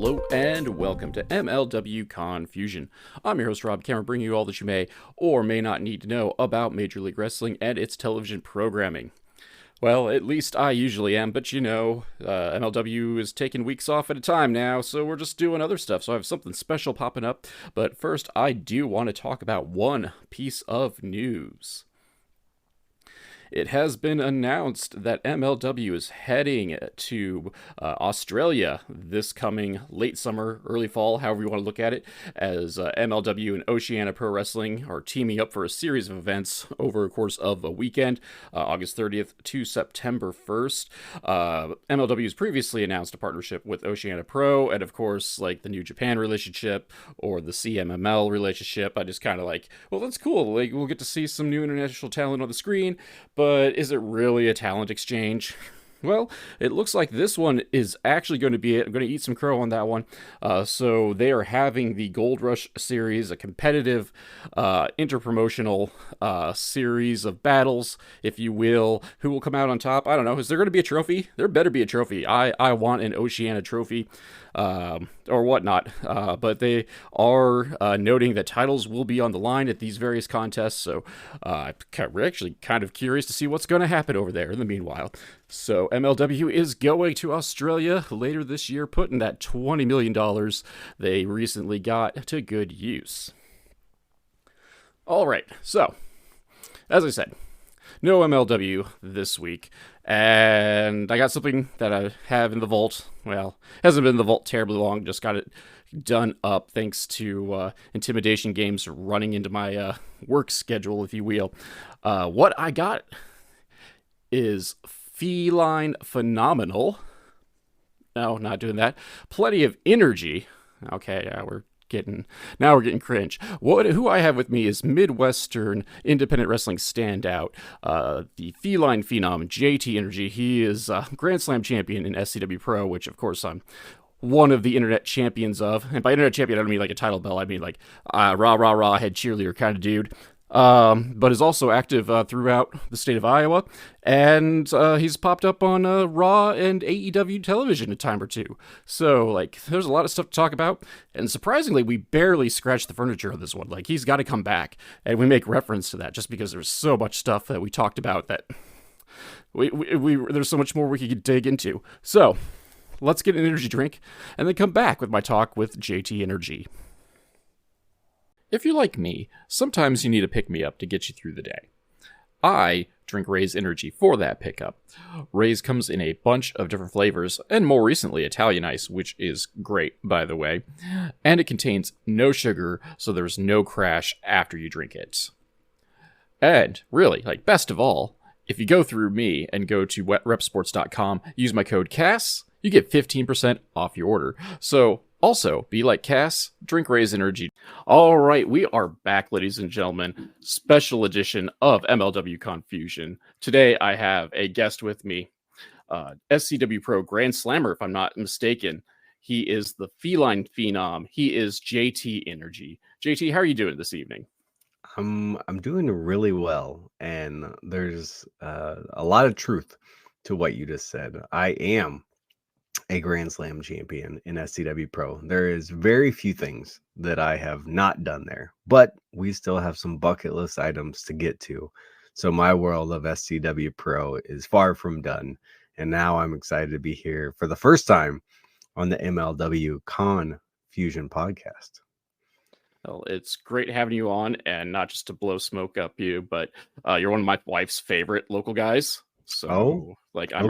Hello and welcome to MLW Confusion. I'm your host Rob Cameron, bringing you all that you may or may not need to know about Major League Wrestling and its television programming. Well, at least I usually am, but MLW is taking weeks off at a time now, so we're just doing other stuff, so I have something special popping up. But first, I do want to talk about one piece of news. It has been announced that MLW is heading to Australia this coming late summer, early fall, however you want to look at it, as MLW and Oceania Pro Wrestling are teaming up for a series of events over the course of a weekend, August 30th to September 1st. MLW has previously announced a partnership with Oceania Pro, and of course, like the New Japan relationship or the CMML relationship. I just kind of like, well, that's cool. Like, we'll get to see some new international talent on the screen, but is it really a talent exchange? Well, it looks like this one is actually going to eat some crow on that one. So they are having the Gold Rush series, a competitive interpromotional series of battles, if you will. Who will come out on top? I don't know. Is there going to be a trophy? There better be a trophy. I want an Oceania trophy. Or whatnot, but they are noting that titles will be on the line at these various contests, so we're actually kind of curious to see what's going to happen over there in the meanwhile. So MLW is going to Australia later this year, putting that $20 million they recently got to good use. All right, so as I said, no MLW this week, and I got something that I have in the vault. Well, hasn't been in the vault terribly long, just got it done up thanks to Intimidation Games running into my work schedule, if you will. What I got is Feline Phenomenal. No, not doing that. Plenty of Energy. Okay, yeah, we're getting cringe. Who I have with me is Midwestern independent wrestling standout, the Feline Phenom, JT Energy. He is Grand Slam champion in SCW Pro, which of course I'm one of the internet champions of. And by internet champion, I don't mean like a title belt. I mean like rah head cheerleader kind of dude. But is also active throughout the state of Iowa, and he's popped up on Raw and AEW television a time or two. So, like, there's a lot of stuff to talk about, and surprisingly, we barely scratched the furniture on this one. Like, he's got to come back, and we make reference to that just because there's so much stuff that we talked about that there's so much more we could dig into. So, let's get an energy drink, and then come back with my talk with JT Energy. If you're like me, sometimes you need a pick-me-up to get you through the day. I drink Raze Energy for that pickup. Raze comes in a bunch of different flavors, and more recently Italian Ice, which is great, by the way. And it contains no sugar, so there's no crash after you drink it. And really, like, best of all, if you go through me and go to wetrepsports.com, use my code CASS, you get 15% off your order. So, also, be like Cass, drink Raze Energy. All right, we are back, ladies and gentlemen. Special edition of MLW Confusion. Today, I have a guest with me, SCW Pro Grand Slammer, if I'm not mistaken. He is the Feline Phenom. He is JT Energy. JT, how are you doing this evening? I'm doing really well, and there's a lot of truth to what you just said. I am a Grand Slam champion in SCW Pro. There is very few things that I have not done there, but we still have some bucket list items to get to. So my world of SCW Pro is far from done, and now I'm excited to be here for the first time on the MLW Confusion podcast. Well, it's great having you on, and not just to blow smoke up you, but you're one of my wife's favorite local guys. So, I'm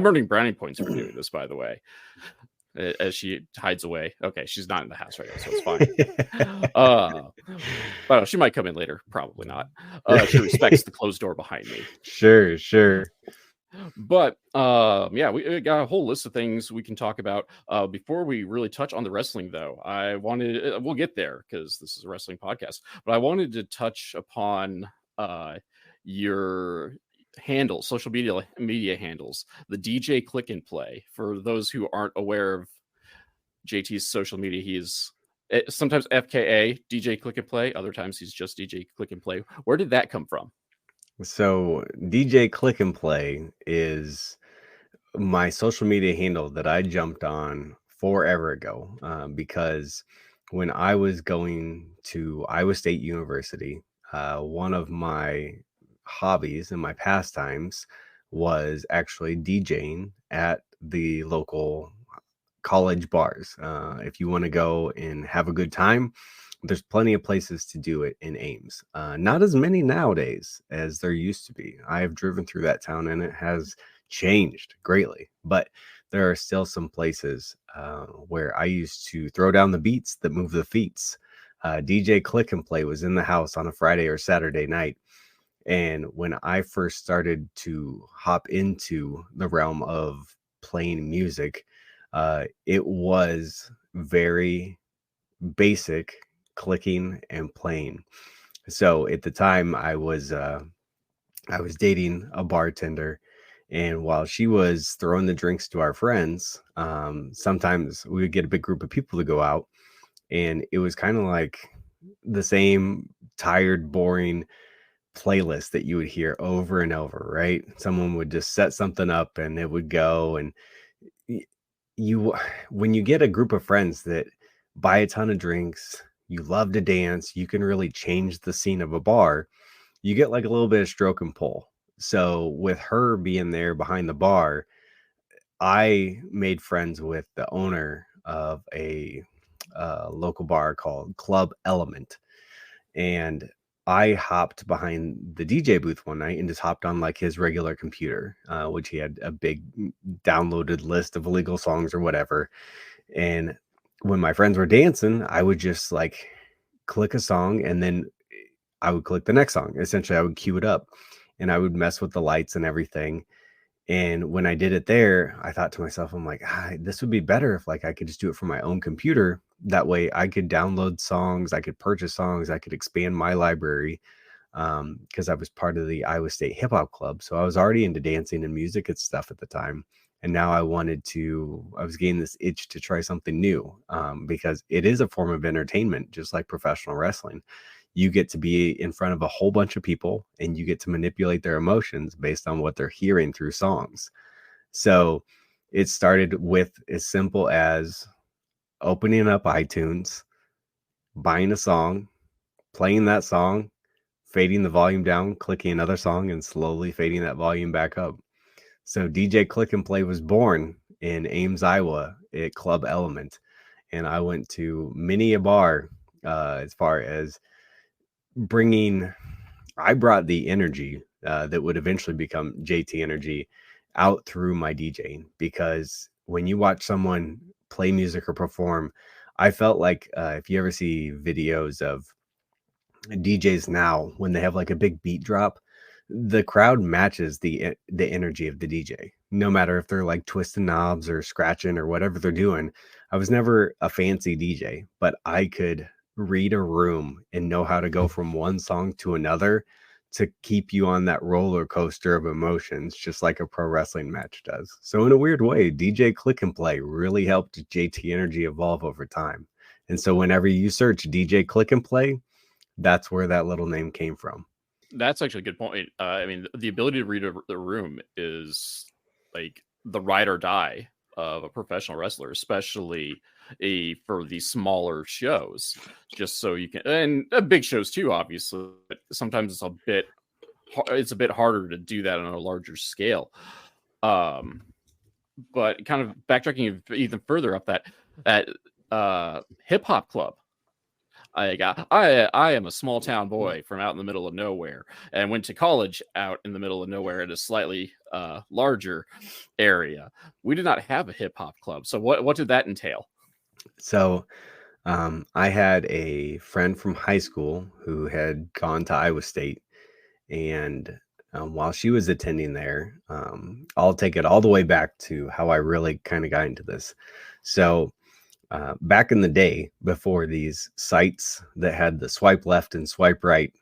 earning brownie points for doing this, by the way, as she hides away. Okay, she's not in the house right now, so it's fine. But she might come in later. Probably not. She respects the closed door behind me. Sure. But we got a whole list of things we can talk about. Before we really touch on the wrestling, though, we'll get there because this is a wrestling podcast. But I wanted to touch upon your handles, social media handles, the DJ Click and Play. For those who aren't aware of JT's social media, he is sometimes FKA DJ Click and Play, other times he's just DJ Click and Play. Where did that come from? So DJ Click and Play is my social media handle that I jumped on forever ago, because when I was going to Iowa State University, one of my hobbies and my pastimes was actually DJing at the local college bars. If you want to go and have a good time, there's plenty of places to do it in Ames. Not as many nowadays as there used to be. I have driven through that town and it has changed greatly, but there are still some places where I used to throw down the beats that move the feets. DJ Click and Play was in the house on a Friday or Saturday night. And when I first started to hop into the realm of playing music, it was very basic clicking and playing. So at the time I was dating a bartender, and while she was throwing the drinks to our friends, sometimes we would get a big group of people to go out, and it was kind of like the same tired, boring playlist that you would hear over and over, right? Someone would just set something up and it would go, and y- you when you get a group of friends that buy a ton of drinks, you love to dance, you can really change the scene of a bar. You get like a little bit of stroke and pull. So with her being there behind the bar, I made friends with the owner of a local bar called Club Element, and I hopped behind the DJ booth one night and just hopped on like his regular computer, which he had a big downloaded list of illegal songs or whatever. And when my friends were dancing, I would just like click a song and then I would click the next song. Essentially, I would cue it up and I would mess with the lights and everything. And when I did it there, I thought to myself, I'm like, this would be better if like I could just do it from my own computer. That way I could download songs, I could purchase songs, I could expand my library. Because I was part of the Iowa State Hip Hop Club. So I was already into dancing and music and stuff at the time. And now I was getting this itch to try something new, because it is a form of entertainment, just like professional wrestling. You get to be in front of a whole bunch of people and you get to manipulate their emotions based on what they're hearing through songs. So it started with as simple as opening up iTunes, buying a song, playing that song, fading the volume down, clicking another song, and slowly fading that volume back up. So DJ Click and Play was born in Ames, Iowa at Club Element. And I went to many a bar, as far as I brought the energy that would eventually become JT Energy out through my DJing, because when you watch someone play music or perform, I felt like if you ever see videos of DJs now, when they have like a big beat drop, the crowd matches the energy of the DJ, no matter if they're like twisting knobs or scratching or whatever they're doing. I was never a fancy DJ, but I could read a room and know how to go from one song to another to keep you on that roller coaster of emotions, just like a pro wrestling match does. So in a weird way, DJ Click and Play really helped JT Energy evolve over time. And so whenever you search DJ Click and Play, that's where that little name came from. That's actually a good point. I mean, the ability to read the room is like the ride or die of a professional wrestler, especially for the smaller shows. Just so you can, and big shows too, obviously. But sometimes it's a bit harder to do that on a larger scale. But kind of backtracking even further up that hip hop club. I am a small town boy from out in the middle of nowhere, and went to college out in the middle of nowhere in a slightly larger area. We did not have a hip hop club. So what did that entail? So I had a friend from high school who had gone to Iowa State, and while she was attending there, I'll take it all the way back to how I really kind of got into this. So back in the day, before these sites that had the swipe left and swipe right,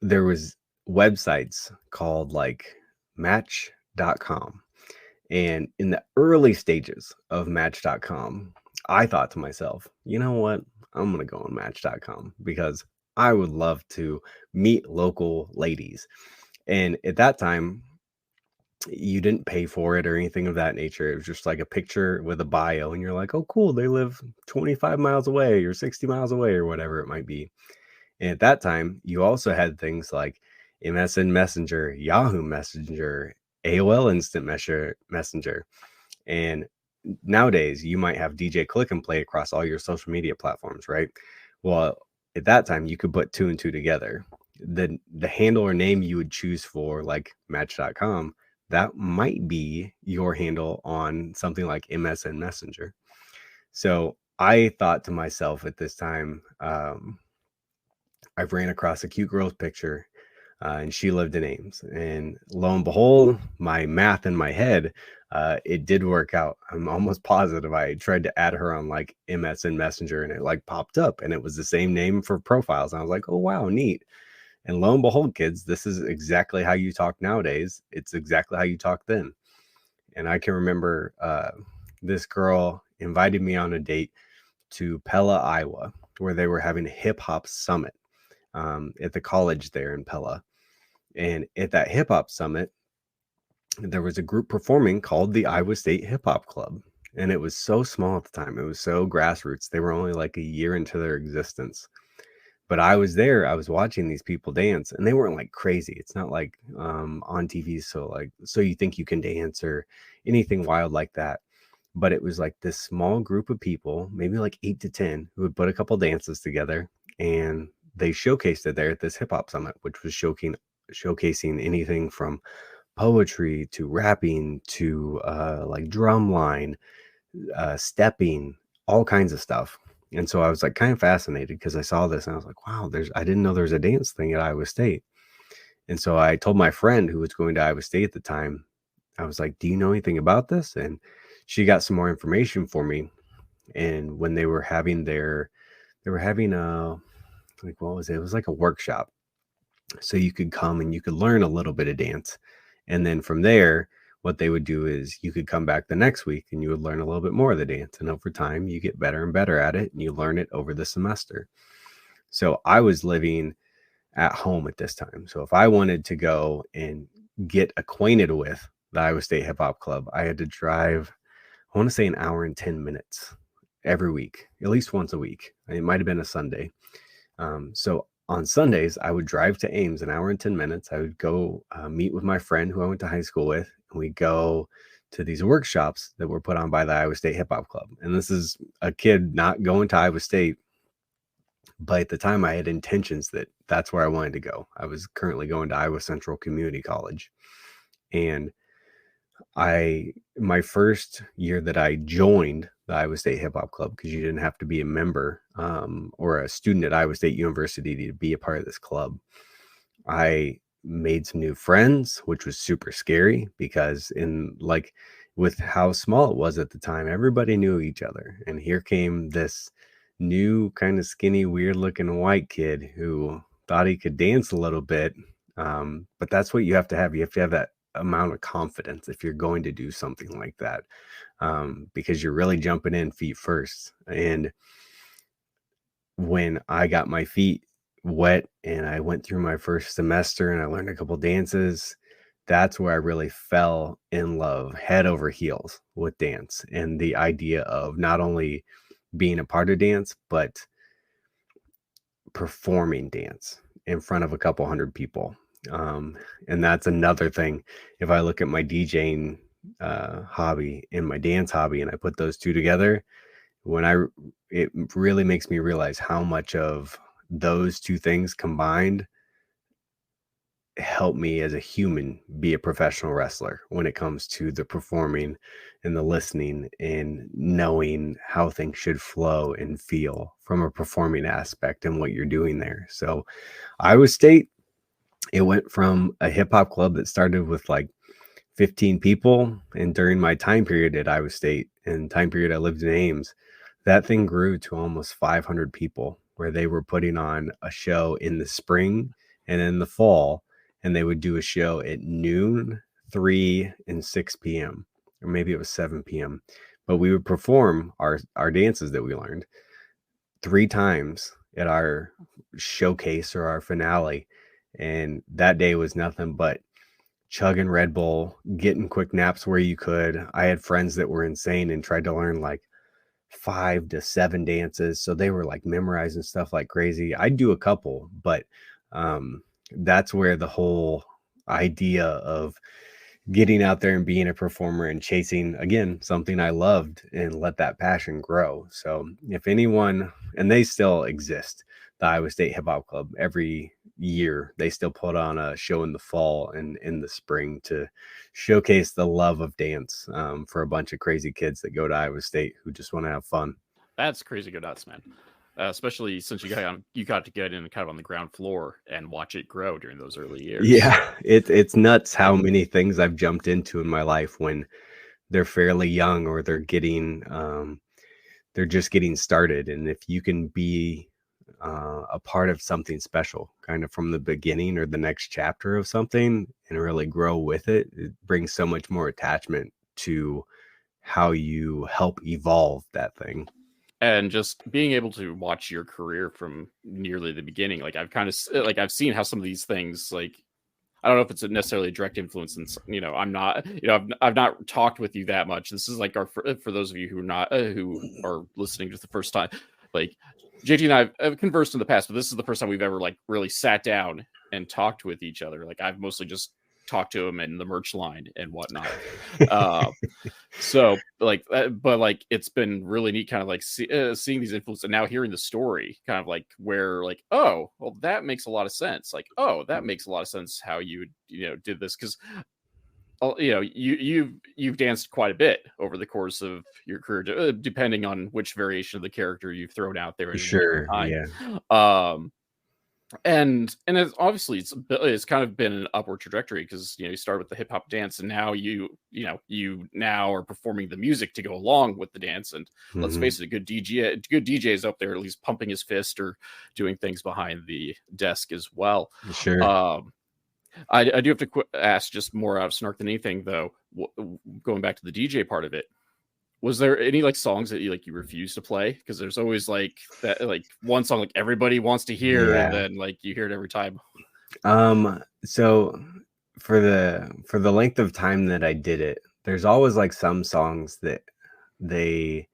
there was websites called like Match.com. And in the early stages of Match.com, I thought to myself, you know what? I'm going to go on Match.com because I would love to meet local ladies. And at that time, You didn't pay for it or anything of that nature. It was just like a picture with a bio, and you're like, oh, cool, they live 25 miles away or 60 miles away or whatever it might be. And at that time, you also had things like MSN Messenger, Yahoo Messenger, AOL Instant Messenger. And nowadays, you might have DJ Click and Play across all your social media platforms, right? Well, at that time, you could put two and two together. The handle or name you would choose for, like Match.com, that might be your handle on something like MSN Messenger. So I thought to myself at this time, I ran across a cute girl's picture, and she lived in Ames. And lo and behold, my math in my head, it did work out. I'm almost positive I tried to add her on like MSN Messenger, and it like popped up, and it was the same name for profiles. And I was like, oh wow, neat. And lo and behold, kids, this is exactly how you talk nowadays. It's exactly how you talk then. And I can remember this girl invited me on a date to Pella, Iowa, where they were having a hip hop summit at the college there in Pella. And at that hip hop summit, there was a group performing called the Iowa State Hip Hop Club. And it was so small at the time. It was so grassroots. They were only like a year into their existence. But I was there, I was watching these people dance, and they weren't like crazy. It's not like on TV, so you think you can dance or anything wild like that. But it was like this small group of people, maybe like 8 to 10, who would put a couple dances together, and they showcased it there at this hip hop summit, which was showcasing anything from poetry to rapping to like drumline, stepping, all kinds of stuff. And so I was like kind of fascinated because I saw this and I was like, wow, I didn't know there was a dance thing at Iowa State. And so I told my friend who was going to Iowa State at the time, I was like, do you know anything about this? And she got some more information for me. And when they were having a, like, what was it? It was like a workshop. So you could come and you could learn a little bit of dance. And then from there, what they would do is you could come back the next week and you would learn a little bit more of the dance. And over time, you get better and better at it and you learn it over the semester. So I was living at home at this time. So if I wanted to go and get acquainted with the Iowa State Hip Hop Club, I had to drive, I want to say, an hour and 10 minutes every week, at least once a week. It might have been a Sunday. So on Sundays, I would drive to Ames an hour and 10 minutes. I would go meet with my friend who I went to high school with, and we go to these workshops that were put on by the Iowa State Hip Hop Club. And this is a kid not going to Iowa State, but at the time I had intentions that that's where I wanted to go. I was currently going to Iowa Central Community College. And my first year that I joined the Iowa State Hip Hop Club, because you didn't have to be a member or a student at Iowa State University to be a part of this club, I made some new friends, which was super scary because with how small it was at the time, everybody knew each other. And here came this new kind of skinny, weird looking white kid who thought he could dance a little bit. But that's what you have to have. You have to have that amount of confidence if you're going to do something like that, because you're really jumping in feet first. And when I got my feet wet and I went through my first semester and I learned a couple dances, that's where I really fell in love head over heels with dance and the idea of not only being a part of dance, but performing dance in front of a couple hundred people. And that's another thing. If I look at my DJing hobby and my dance hobby and I put those two together, it really makes me realize how much of those two things combined help me as a human be a professional wrestler when it comes to the performing and the listening and knowing how things should flow and feel from a performing aspect and what you're doing there. So Iowa State, it went from a hip hop club that started with like 15 people. And during my time period at Iowa State and time period I lived in Ames, that thing grew to almost 500 people, where they were putting on a show in the spring and in the fall. And they would do a show at noon, 3 and 6 p.m. or maybe it was 7 p.m. But we would perform our dances that we learned 3 times at our showcase or our finale. And that day was nothing but chugging Red Bull, getting quick naps where you could. I had friends that were insane and tried to learn like 5 to 7 dances, so they were like memorizing stuff like crazy. I'd do a couple, but that's where the whole idea of getting out there and being a performer and chasing again something I loved and let that passion grow. So if anyone, and they still exist, the Iowa State Hip Hop Club, every year they still put on a show in the fall and in the spring to showcase the love of dance, for a bunch of crazy kids that go to Iowa State who just want to have fun. That's crazy go nuts, man. Especially since you got to get in kind of on the ground floor and watch it grow during those early years. Yeah, it's nuts how many things I've jumped into in my life when they're fairly young or they're just getting started. And if you can be a part of something special kind of from the beginning or the next chapter of something and really grow with it, it brings so much more attachment to how you help evolve that thing. And just being able to watch your career from nearly the beginning, like I've seen how some of these things, like I don't know if it's necessarily a direct influence, and I'm not, I've not talked with you that much. This is like for those of you who are not who are listening just the first time, like JT and I have conversed in the past, but this is the first time we've ever like really sat down and talked with each other. Like I've mostly just talked to him in the merch line and whatnot. So like, but like it's been really neat, kind of like seeing these influences and now hearing the story, kind of like where like, oh, well, that makes a lot of sense. Like, oh, that makes a lot of sense how you did this, because you've danced quite a bit over the course of your career, depending on which variation of the character you've thrown out there. Sure, yeah. And it's kind of been an upward trajectory, because you started with the hip hop dance, and now you now are performing the music to go along with the dance. And let's face it, a good DJ is up there at least pumping his fist or doing things behind the desk as well. Sure. I do have to ask, just more out of snark than anything, though, going back to the DJ part of it. Was there any like songs that you refuse to play? Because there's always like that, like one song like everybody wants to hear, and then like you hear it every time. So for the length of time that I did it, there's always like some songs that a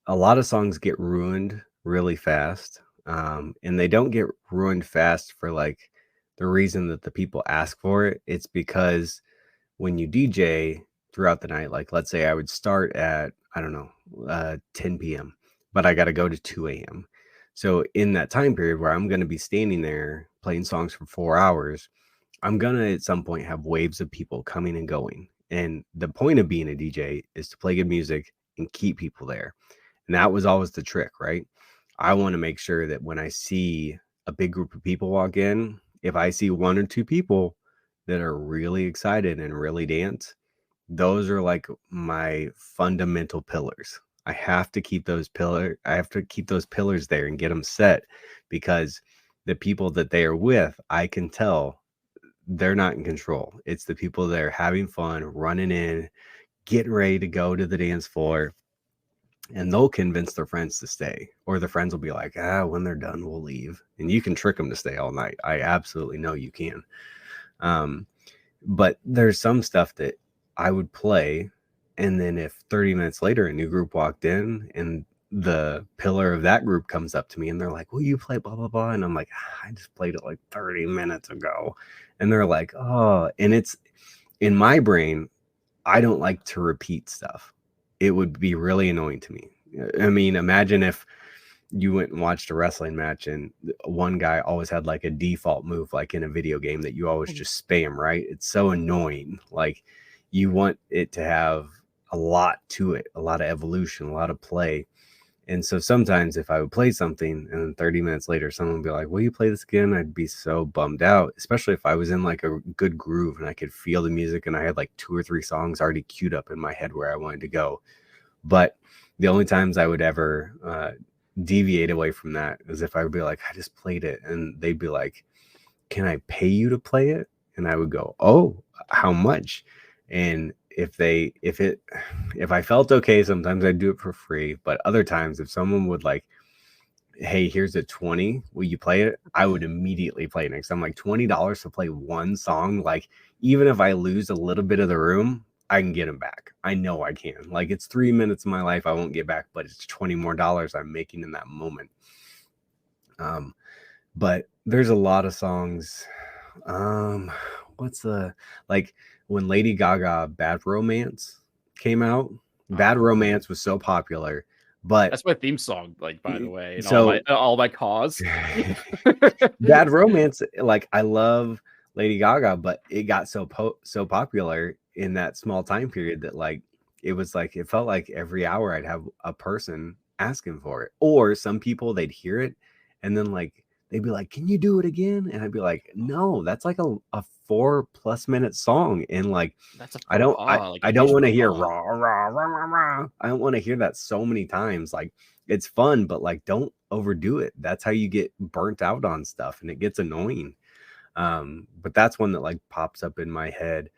lot of songs get ruined really fast. And they don't get ruined fast for like the reason that the people ask for it. It's because when you DJ throughout the night, like let's say I would start at, I don't know, 10 p.m., but I got to go to 2 a.m. So in that time period where I'm going to be standing there playing songs for 4 hours, I'm going to at some point have waves of people coming and going. And the point of being a DJ is to play good music and keep people there. And that was always the trick, right? I want to make sure that when I see a big group of people walk in, if I see 1 or 2 people that are really excited and really dance, those are like my fundamental pillars. I have to keep those pillars there and get them set, because the people that they are with, I can tell they're not in control. It's the people that are having fun, running in, getting ready to go to the dance floor, and they'll convince their friends to stay, or the friends will be like, when they're done, we'll leave. And you can trick them to stay all night. I absolutely know you can. But there's some stuff that I would play, and then if 30 minutes later a new group walked in and the pillar of that group comes up to me and they're like, will you play blah blah blah, and I'm like, I just played it like 30 minutes ago, and they're like, oh, and it's in my brain, I don't like to repeat stuff. It would be really annoying to me. I mean, imagine if you went and watched a wrestling match and one guy always had like a default move, like in a video game, that you always just spam, right? It's so annoying. Like, you want it to have a lot to it, a lot of evolution, a lot of play. And so sometimes if I would play something and then 30 minutes later, someone would be like, will you play this again? I'd be so bummed out, especially if I was in like a good groove and I could feel the music and I had like 2 or 3 songs already queued up in my head where I wanted to go. But the only times I would ever deviate away from that is if I would be like, I just played it. And they'd be like, can I pay you to play it? And I would go, oh, how much? And if I felt okay, sometimes I'd do it for free. But other times, if someone would like hey, here's a 20, will you play it? I would immediately play it next. I'm like, $20 to play one song. Like, even if I lose a little bit of the room, I can get them back. I know I can. Like, it's 3 minutes of my life I won't get back, but it's $20 more I'm making in that moment. But there's a lot of songs. What's the, like, when Lady Gaga Bad Romance came out, Bad Romance was so popular, but That's my theme song, like, by the way, and so all my cause. Bad Romance, like, I love Lady Gaga, but it got so popular in that small time period that, like, it was like, it felt like every hour I'd have a person asking for it, or some people, they'd hear it and then, like, they'd be like, can you do it again? And I'd be like, no, that's like a 4+ minute song, and like, That's a I faux don't pas, like a I don't huge want to faux hear pas. rah rah rah rah rah. I don't want to hear that so many times. Like, it's fun, but like, don't overdo it. That's how you get burnt out on stuff and it gets annoying. But that's one that like pops up in my head.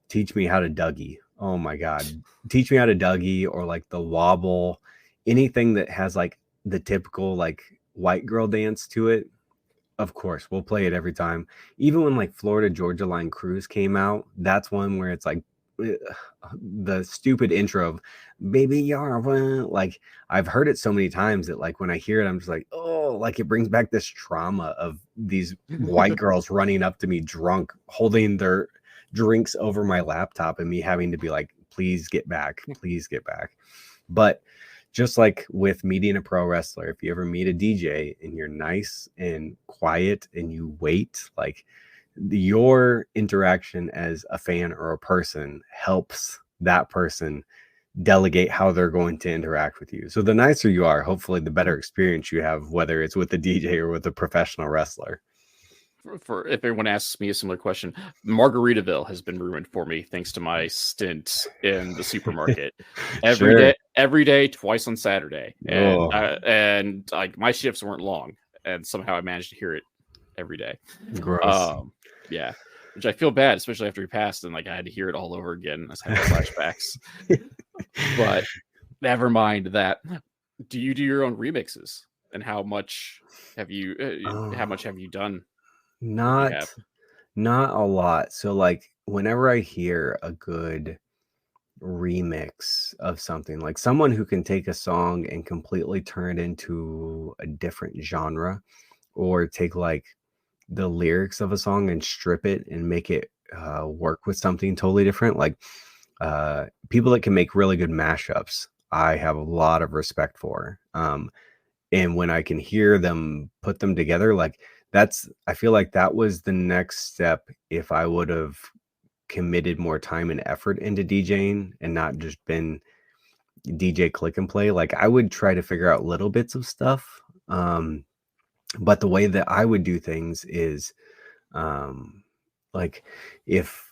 Teach Me How to Dougie. Oh my god. Teach Me How to Dougie, or like The Wobble, anything that has like the typical like white girl dance to it. Of course, we'll play it every time. Even when like Florida Georgia Line Cruise came out, that's one where it's like the stupid intro of "Baby You're like, I've heard it so many times that like when I hear it, I'm just like, oh, like it brings back this trauma of these white girls running up to me drunk, holding their drinks over my laptop, and me having to be like, please get back, please get back. But just like with meeting a pro wrestler, if you ever meet a DJ and you're nice and quiet and you wait, like, your interaction as a fan or a person helps that person delegate how they're going to interact with you. So the nicer you are, hopefully the better experience you have, whether it's with the DJ or with a professional wrestler. For if anyone asks me a similar question, Margaritaville has been ruined for me thanks to my stint in the supermarket. Sure. Every day, twice on Saturday, Oh, and like my shifts weren't long, and somehow I managed to hear it every day. gross. Yeah, which I feel bad, especially after he passed, and like I had to hear it all over again. I was having flashbacks. But never mind that. Do you do your own remixes, and how much have you done? If you have. Not not a lot. So like whenever I hear a good remix of something, like someone who can take a song and completely turn it into a different genre, or take like the lyrics of a song and strip it and make it work with something totally different, like people that can make really good mashups, I have a lot of respect for. And when I can hear them put them together, like, that's, I feel like that was the next step if I would have committed more time and effort into DJing and not just been DJ click and play. Like, I would try to figure out little bits of stuff. But the way that I would do things is, um, like, if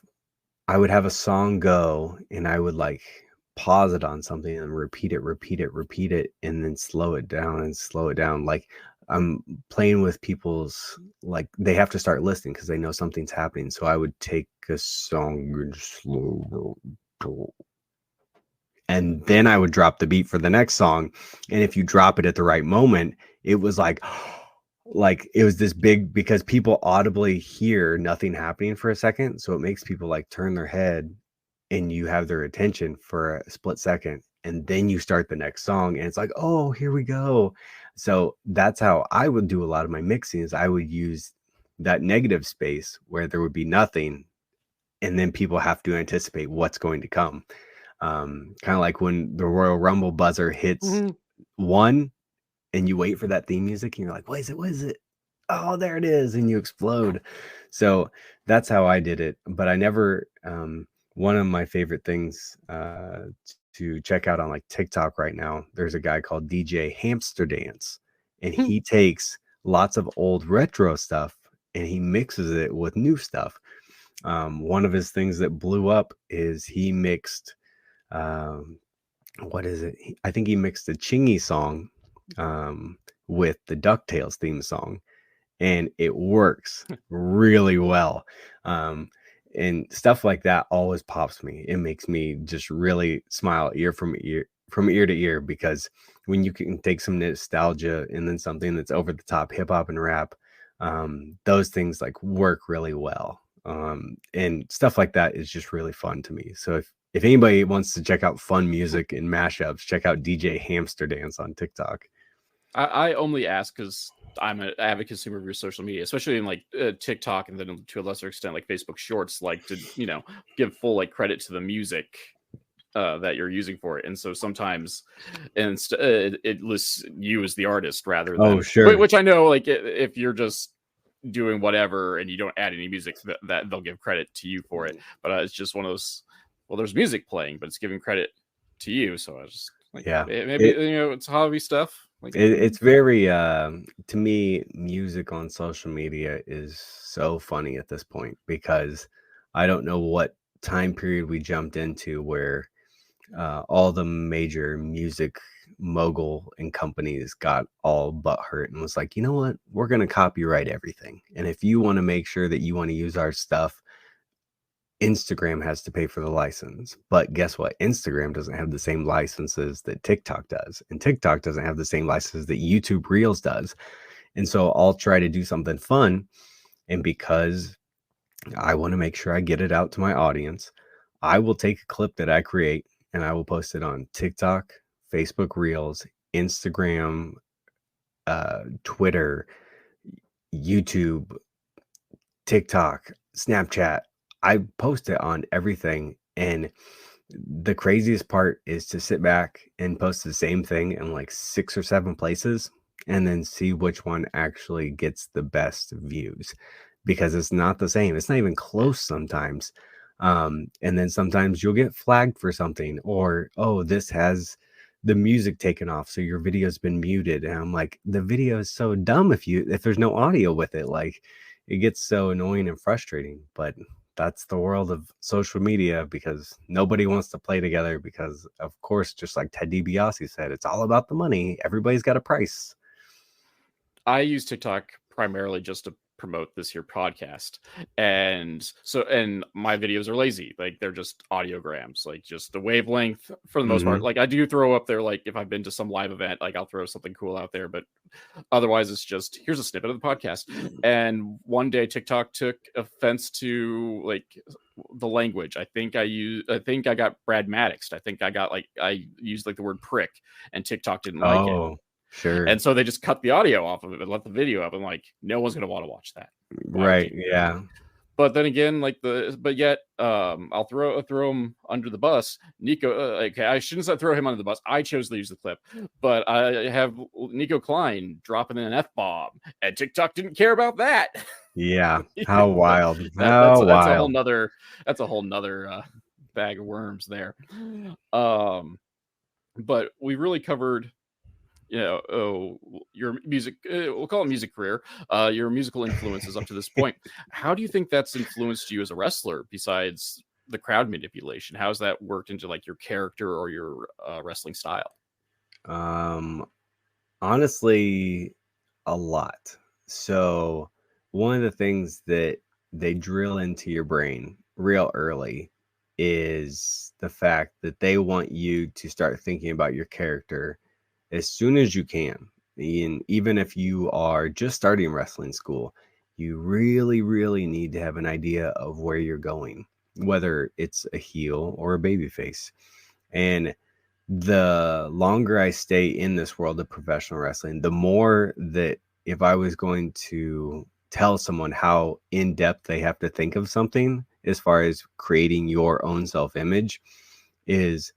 I would have a song go and I would like pause it on something and repeat it, and then slow it down and slow it down. Like, I'm playing with people's, like, they have to start listening because they know something's happening. So I would take a song and slow, and then I would drop the beat for the next song. And if you drop it at the right moment, it was like it was this big, because people audibly hear nothing happening for a second. So it makes people like turn their head, and you have their attention for a split second, and then you start the next song and it's like, oh, here we go. So that's how I would do a lot of my mixing, is I would use that negative space where there would be nothing, and then people have to anticipate what's going to come. Kind of like when the Royal Rumble buzzer hits one, and you wait for that theme music and you're like, what is it? What is it? Oh, there it is. And you explode. So that's how I did it. But I never, one of my favorite things to check out on like TikTok right now, there's a guy called DJ Hamster Dance, and he takes lots of old retro stuff and he mixes it with new stuff. One of his things that blew up is he mixed, what is it? I think he mixed a Chingy song with the DuckTales theme song, and it works really well. And stuff like that always pops me. It makes me just really smile ear from ear, from ear to ear, because when you can take some nostalgia and then something that's over the top hip hop and rap, those things like work really well. And stuff like that is just really fun to me. So if anybody wants to check out fun music and mashups, check out DJ Hamster Dance on TikTok. I only ask because I'm an avid consumer of your social media, especially in like TikTok, and then to a lesser extent like Facebook Shorts, like to give full like credit to the music that you're using for it. And so sometimes it lists you as the artist rather than sure, which I know like if you're just doing whatever and you don't add any music, that they'll give credit to you for it. But it's just one of those, well, there's music playing, but it's giving credit to you. So I was just like, yeah, maybe it's hobby stuff. Like, it's very to me, music on social media is so funny at this point, because I don't know what time period we jumped into where all the major music mogul and companies got all butthurt and was like, you know what, we're going to copyright everything, and if you want to make sure that you want to use our stuff, Instagram has to pay for the license. But guess what? Instagram doesn't have the same licenses that TikTok does. And TikTok doesn't have the same licenses that YouTube Reels does. And so I'll try to do something fun. And because I want to make sure I get it out to my audience, I will take a clip that I create and I will post it on TikTok, Facebook Reels, Instagram, Twitter, YouTube, TikTok, Snapchat. I post it on everything. And the craziest part is to sit back and post the same thing in like 6 or 7 places and then see which one actually gets the best views, because it's not the same. It's not even close sometimes. And then sometimes you'll get flagged for something, or, oh, this has the music taken off, so your video's been muted. And I'm like, the video is so dumb if there's no audio with it. Like, it gets so annoying and frustrating. But that's the world of social media, because nobody wants to play together, because of course, just like Ted DiBiase said, it's all about the money. Everybody's got a price. I use TikTok primarily just to promote this here podcast, and my videos are lazy, like they're just audiograms, like just the wavelength for the most part. Like I do throw up there, like if I've been to some live event, like I'll throw something cool out there, but otherwise it's just, here's a snippet of the podcast. And one day TikTok took offense to like the language. I think I got Brad Maddoxed. I think I used like the word prick, and TikTok didn't like it. Sure. And so they just cut the audio off of it and let the video up, and like no one's gonna want to watch that. Right. Yeah. But then again, I'll throw him under the bus. Nico, okay, I shouldn't throw him under the bus. I chose to use the clip, but I have Nico Klein dropping an F-bomb, and TikTok didn't care about that. Yeah. How wild. That's a whole nother bag of worms there. But we really covered, your music, we'll call it music career, your musical influences up to this point. How do you think that's influenced you as a wrestler, besides the crowd manipulation? How's that worked into like your character or your wrestling style? Honestly, a lot. So one of the things that they drill into your brain real early is the fact that they want you to start thinking about your character as soon as you can. And even if you are just starting wrestling school, you really, really need to have an idea of where you're going, whether it's a heel or a babyface. And the longer I stay in this world of professional wrestling, the more that if I was going to tell someone how in depth they have to think of something as far as creating your own self-image, is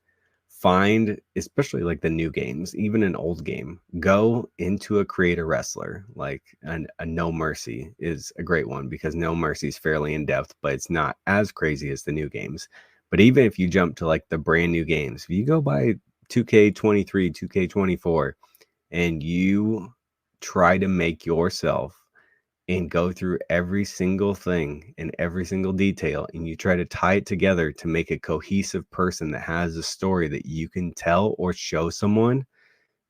find, especially like the new games, even an old game, go into a creator wrestler. Like a No Mercy is a great one, because No Mercy is fairly in depth, but it's not as crazy as the new games. But even if you jump to like the brand new games, if you go by 2K23, 2K24, and you try to make yourself and go through every single thing and every single detail, and you try to tie it together to make a cohesive person that has a story that you can tell or show someone,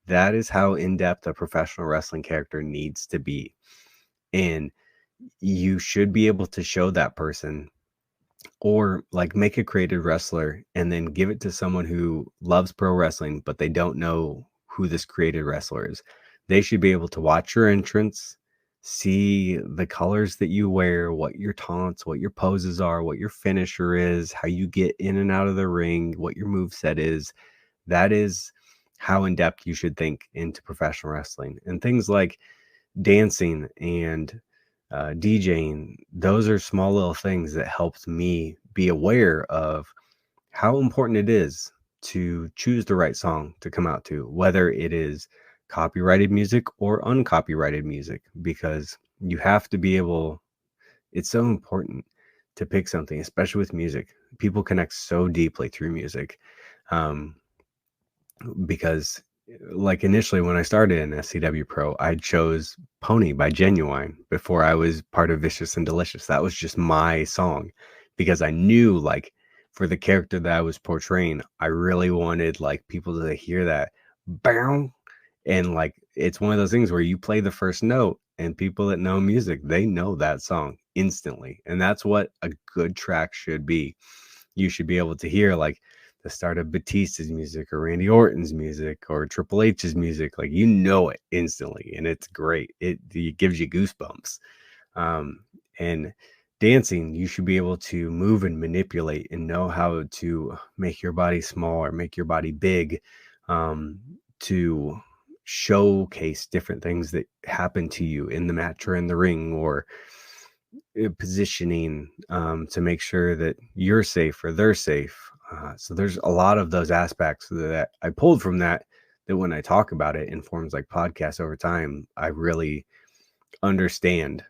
that is how in-depth a professional wrestling character needs to be. And you should be able to show that person or like make a created wrestler and then give it to someone who loves pro wrestling, but they don't know who this created wrestler is. They should be able to watch your entrance, see the colors that you wear, what your taunts, what your poses are, what your finisher is, how you get in and out of the ring, what your move set is. That is how in depth you should think into professional wrestling. And things like dancing and DJing, those are small little things that helped me be aware of how important it is to choose the right song to come out to, whether it is copyrighted music or uncopyrighted music, because you have to be able, it's so important to pick something, especially with music. People connect so deeply through music. Um, because like initially when I started in SCW Pro, I chose Pony by Genuine before I was part of Vicious and Delicious. That was just my song because I knew like for the character that I was portraying, I really wanted like people to hear that bang. And like it's one of those things where you play the first note and people that know music, they know that song instantly. And that's what a good track should be. You should be able to hear like the start of Batista's music or Randy Orton's music or Triple H's music, like you know it instantly, and it's great. It gives you goosebumps. And dancing, you should be able to move and manipulate and know how to make your body small or make your body big, to showcase different things that happen to you in the match or in the ring, or positioning, to make sure that you're safe or they're safe. So there's a lot of those aspects that I pulled from that when I talk about it in forms like podcasts over time, I really understand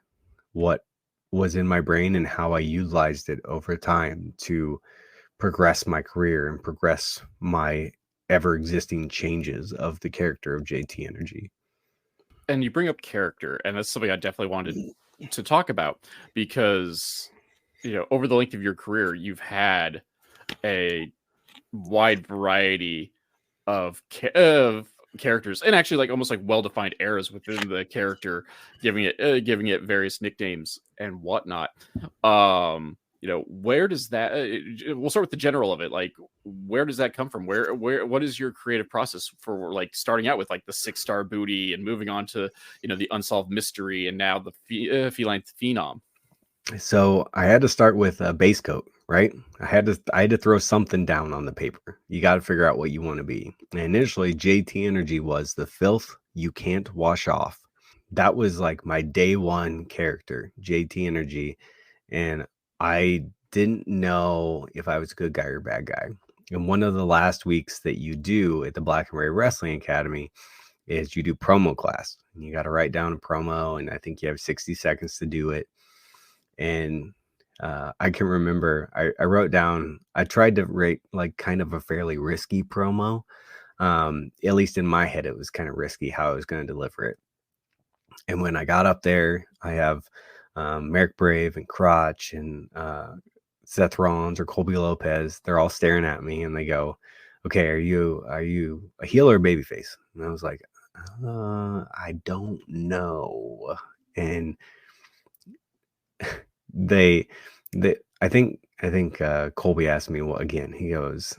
what was in my brain and how I utilized it over time to progress my career and progress my ever existing changes of the character of JT Energy. And you bring up character, and that's something I definitely wanted to talk about because, you know, over the length of your career, you've had a wide variety of characters, and actually like almost like well-defined eras within the character, giving it various nicknames and whatnot. You know, where does that? We'll start with the general of it. Like, where does that come from? What is your creative process for like starting out with like the 6-star booty and moving on to, you know, the unsolved mystery and now the feline phenom? So I had to start with a base coat, right? I had to throw something down on the paper. You got to figure out what you want to be. And initially, JT Energy was the filth you can't wash off. That was like my day one character, JT Energy. And I didn't know if I was a good guy or bad guy. And one of the last weeks that you do at the Black and Ray Wrestling Academy is you do promo class. And you got to write down a promo, and I think you have 60 seconds to do it. And I can remember I wrote down, I tried to rate like kind of a fairly risky promo. At least in my head, it was kind of risky how I was going to deliver it. And when I got up there, I have Merrick Brave and Crotch and Seth Rollins or Colby Lopez. They're all staring at me and they go, "Okay, are you a heel or a babyface?" And I was like, "I don't know." And they I think Colby asked me, well, again, he goes,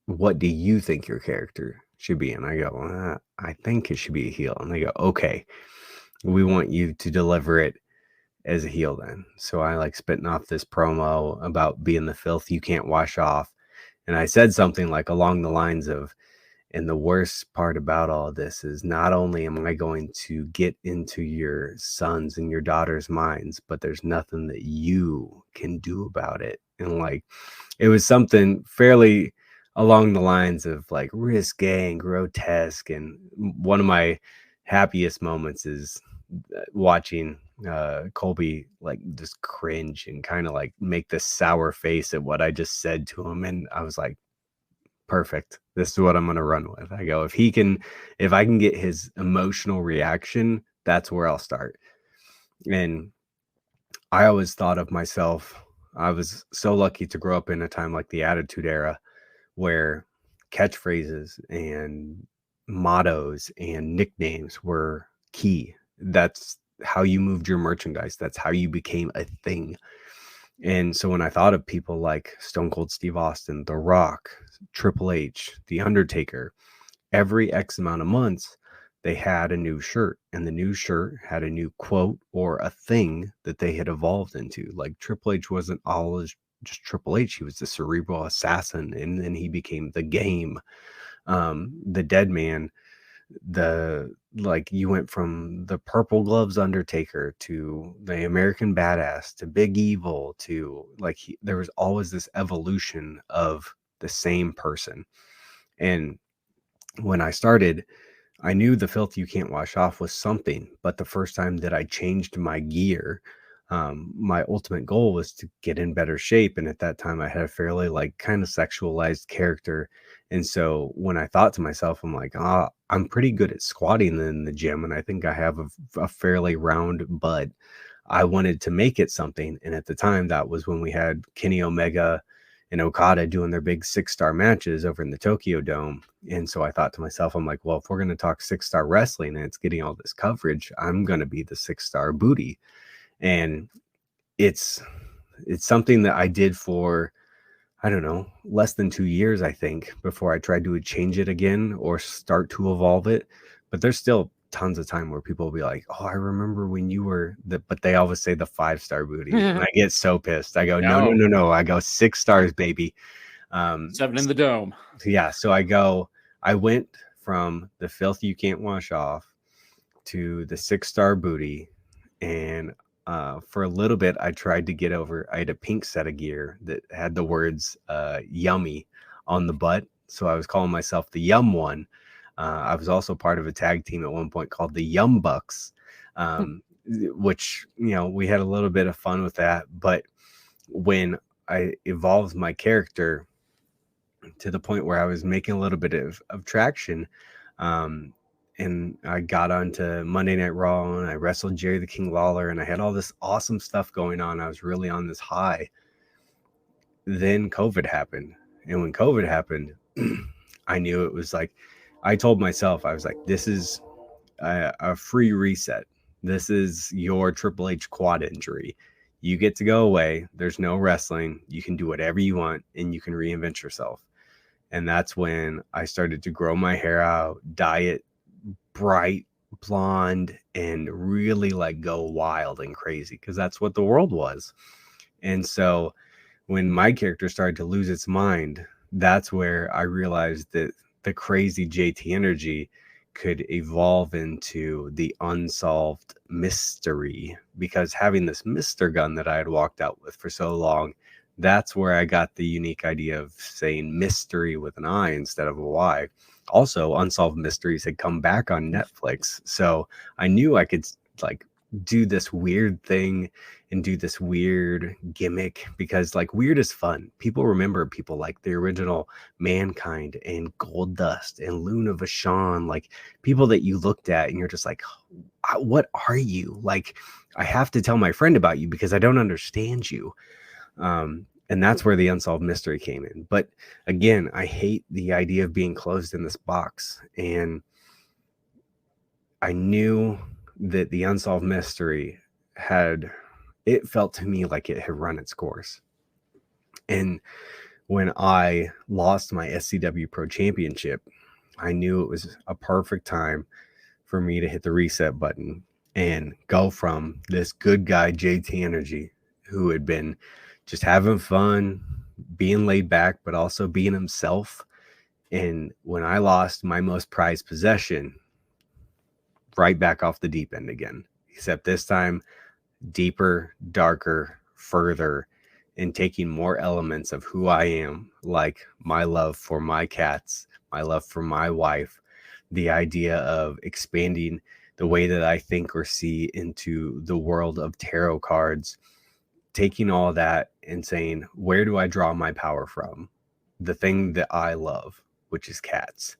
"What do you think your character should be?" And I go, "I think it should be a heel." And they go, "Okay, we want you to deliver it as a heel then." So I like spitting off this promo about being the filth you can't wash off. And I said something like along the lines of, "And the worst part about all this is not only am I going to get into your sons and your daughters' minds, but there's nothing that you can do about it." And like, it was something fairly along the lines of like risque and grotesque. And one of my happiest moments is watching Colby like just cringe and kind of like make this sour face at what I just said to him. And I was like, perfect. This is what I'm going to run with. I go, if I can get his emotional reaction, that's where I'll start. And I always thought of myself, I was so lucky to grow up in a time like the Attitude Era where catchphrases and mottos and nicknames were key. That's how you moved your merchandise. That's how you became a thing. And so when I thought of people like Stone Cold Steve Austin, The Rock, Triple H, The Undertaker, every X amount of months, they had a new shirt, and the new shirt had a new quote or a thing that they had evolved into. Like Triple H wasn't always just Triple H, he was the cerebral assassin, and then he became the Game, the Dead Man, the like you went from the purple gloves Undertaker to the American Badass to Big Evil to like there was always this evolution of the same person. And when I started, I knew the filth you can't wash off was something, but the first time that I changed my gear, my ultimate goal was to get in better shape. And at that time, I had a fairly like kind of sexualized character. And so when I thought to myself, I'm like, I'm pretty good at squatting in the gym, and I think I have a fairly round butt. I wanted to make it something. And at the time, that was when we had Kenny Omega and Okada doing their big 6-star matches over in the Tokyo Dome. And so I thought to myself, I'm like, well, if we're going to talk 6-star wrestling and it's getting all this coverage, I'm going to be the 6-star booty. And it's something that I did for, I don't know, less than 2 years, I think, before I tried to change it again or start to evolve it. But there's still tons of time where people will be like, oh, I remember when you were but they always say the 5-star booty. And I get so pissed. I go, no. I go 6 stars, baby. 7 in the dome. Yeah. So I went from the filth you can't wash off to the 6-star booty. And for a little bit, I tried to get over. I had a pink set of gear that had the words yummy on the butt. So I was calling myself the Yum One. I was also part of a tag team at one point called the Yum Bucks, which, we had a little bit of fun with that. But when I evolved my character to the point where I was making a little bit of traction, and I got onto Monday Night Raw, and I wrestled Jerry the King Lawler, and I had all this awesome stuff going on. I was really on this high. Then COVID happened. And when COVID happened, I knew it was like, I told myself, I was like, this is a free reset. This is your Triple H quad injury. You get to go away. There's no wrestling. You can do whatever you want, and you can reinvent yourself. And that's when I started to grow my hair out, dye it bright blonde, and really like go wild and crazy, because that's what the world was. And so when my character started to lose its mind, that's where I realized that the crazy JT energy could evolve into the unsolved mystery, because having this Mr. Gun that I had walked out with for so long, that's where I got the unique idea of saying mystery with an I instead of a Y. Also, Unsolved Mysteries had come back on Netflix. So I knew I could like do this weird thing and do this weird gimmick, because like weird is fun. People remember people like the original Mankind and Goldust and Luna Vachon, like people that you looked at and you're just like, what are you? Like, I have to tell my friend about you because I don't understand you. And that's where the unsolved mystery came in. But again, I hate the idea of being closed in this box. And I knew that the unsolved mystery it felt to me like it had run its course. And when I lost my SCW Pro Championship, I knew it was a perfect time for me to hit the reset button and go from this good guy, JT Energy, who had been just having fun, being laid back, but also being himself. And when I lost my most prized possession, right back off the deep end again, except this time deeper, darker, further, and taking more elements of who I am, like my love for my cats, my love for my wife, the idea of expanding the way that I think or see into the world of tarot cards, taking all that and saying, where do I draw my power from? The thing that I love, which is cats.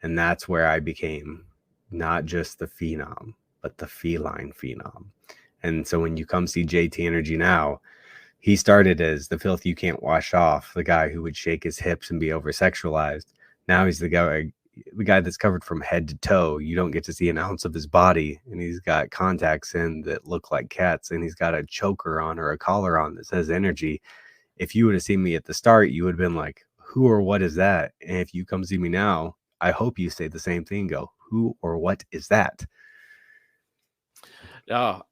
And that's where I became not just the phenom, but the feline phenom. And so when you come see JT Energy now, he started as the filth you can't wash off, the guy who would shake his hips and be over sexualized. Now he's the guy the guy that's covered from head to toe. You don't get to see an ounce of his body, and he's got contacts in that look like cats, and he's got a choker on or a collar on that says energy. If you would have seen me at the start, you would have been like, who or what is that? And if you come see me now, I hope you say the same thing. Go, who or what is that?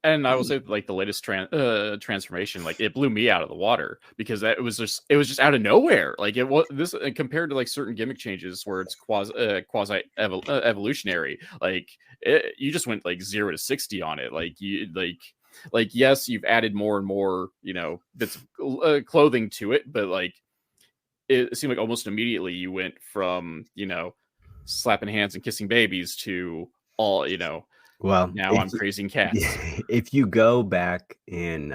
And I will say, like, the latest transformation, like, it blew me out of the water, because it was just out of nowhere. Like, it was this compared to like certain gimmick changes where it's quasi evolutionary. Like, you just went like 0 to 60 on it. Like, you like yes, you've added more and more, bits of clothing to it, but like, it seemed like almost immediately you went from slapping hands and kissing babies to all Well, now I'm praising cats. if you go back and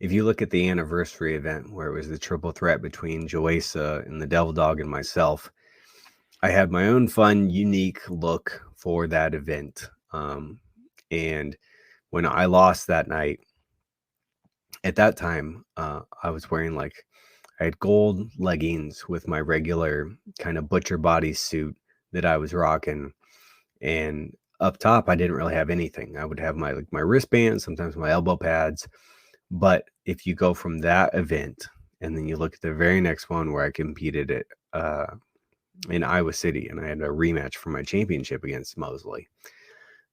if you look at the anniversary event where it was the triple threat between Joesa and the Devil Dog and myself, I had my own fun, unique look for that event. And when I lost that night, at that time, I was wearing I had gold leggings with my regular kind of butcher body suit that I was rocking. And up top, I didn't really have anything. I would have my wristband, sometimes my elbow pads. But if you go from that event and then you look at the very next one where I competed in Iowa City, and I had a rematch for my championship against Mosley.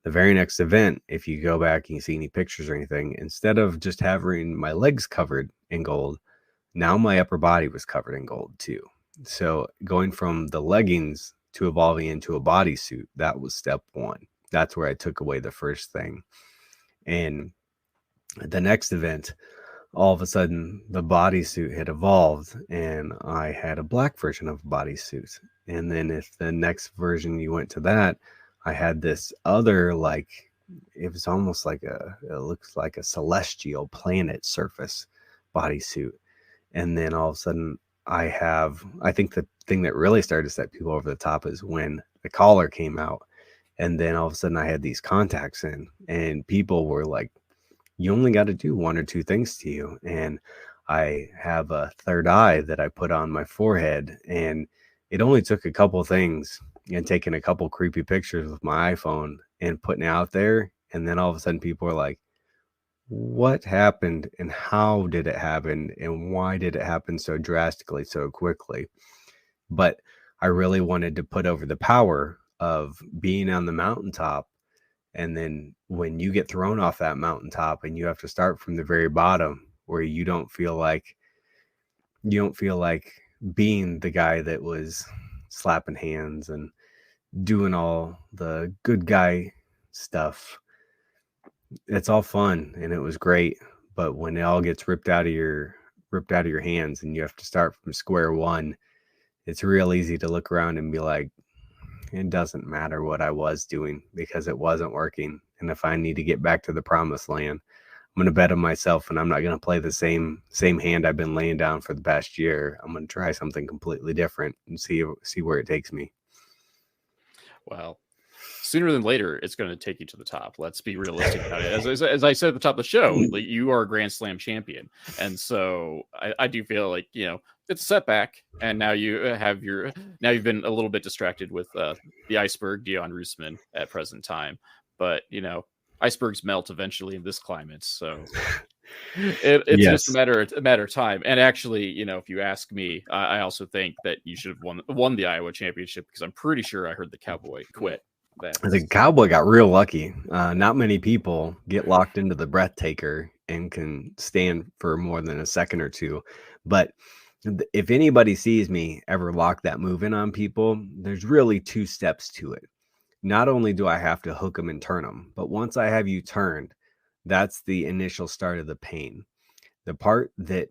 The very next event, if you go back and you see any pictures or anything, instead of just having my legs covered in gold, now my upper body was covered in gold too. So going from the leggings to evolving into a bodysuit, that was step one. That's where I took away the first thing. And the next event, all of a sudden, the bodysuit had evolved, and I had a black version of a bodysuit. And then if the next version you went to that, I had this other, it was almost it looks like a celestial planet surface bodysuit. And then all of a sudden, I think the thing that really started to set people over the top is when the collar came out. And then all of a sudden I had these contacts in, and people were like, you only got to do one or two things to you. And I have a third eye that I put on my forehead, and it only took a couple things and taking a couple creepy pictures with my iPhone and putting it out there. And then all of a sudden people are like, what happened and how did it happen and why did it happen so drastically, so quickly? But I really wanted to put over the power of being on the mountaintop. And then when you get thrown off that mountaintop and you have to start from the very bottom, where you don't feel like being the guy that was slapping hands and doing all the good guy stuff. It's all fun and it was great, but when it all gets ripped out of your hands and you have to start from square one, it's real easy to look around and be like, it doesn't matter what I was doing because it wasn't working. And if I need to get back to the promised land, I'm going to bet on myself, and I'm not going to play the same hand I've been laying down for the past year. I'm going to try something completely different and see where it takes me. Well, sooner than later, it's going to take you to the top. Let's be realistic about it. As I said at the top of the show, like, you are a Grand Slam champion. And so I do feel like, it's a setback. And now you've been a little bit distracted with the iceberg, Dion Roosman, at present time. But, icebergs melt eventually in this climate. So it's just a matter of time. And actually, if you ask me, I also think that you should have won the Iowa championship, because I'm pretty sure I heard the Cowboy quit. The Cowboy got real lucky. Not many people get locked into the breathtaker and can stand for more than a second or two. But if anybody sees me ever lock that move in on people, there's really two steps to it. Not only do I have to hook them and turn them, but once I have you turned, that's the initial start of the pain. The part that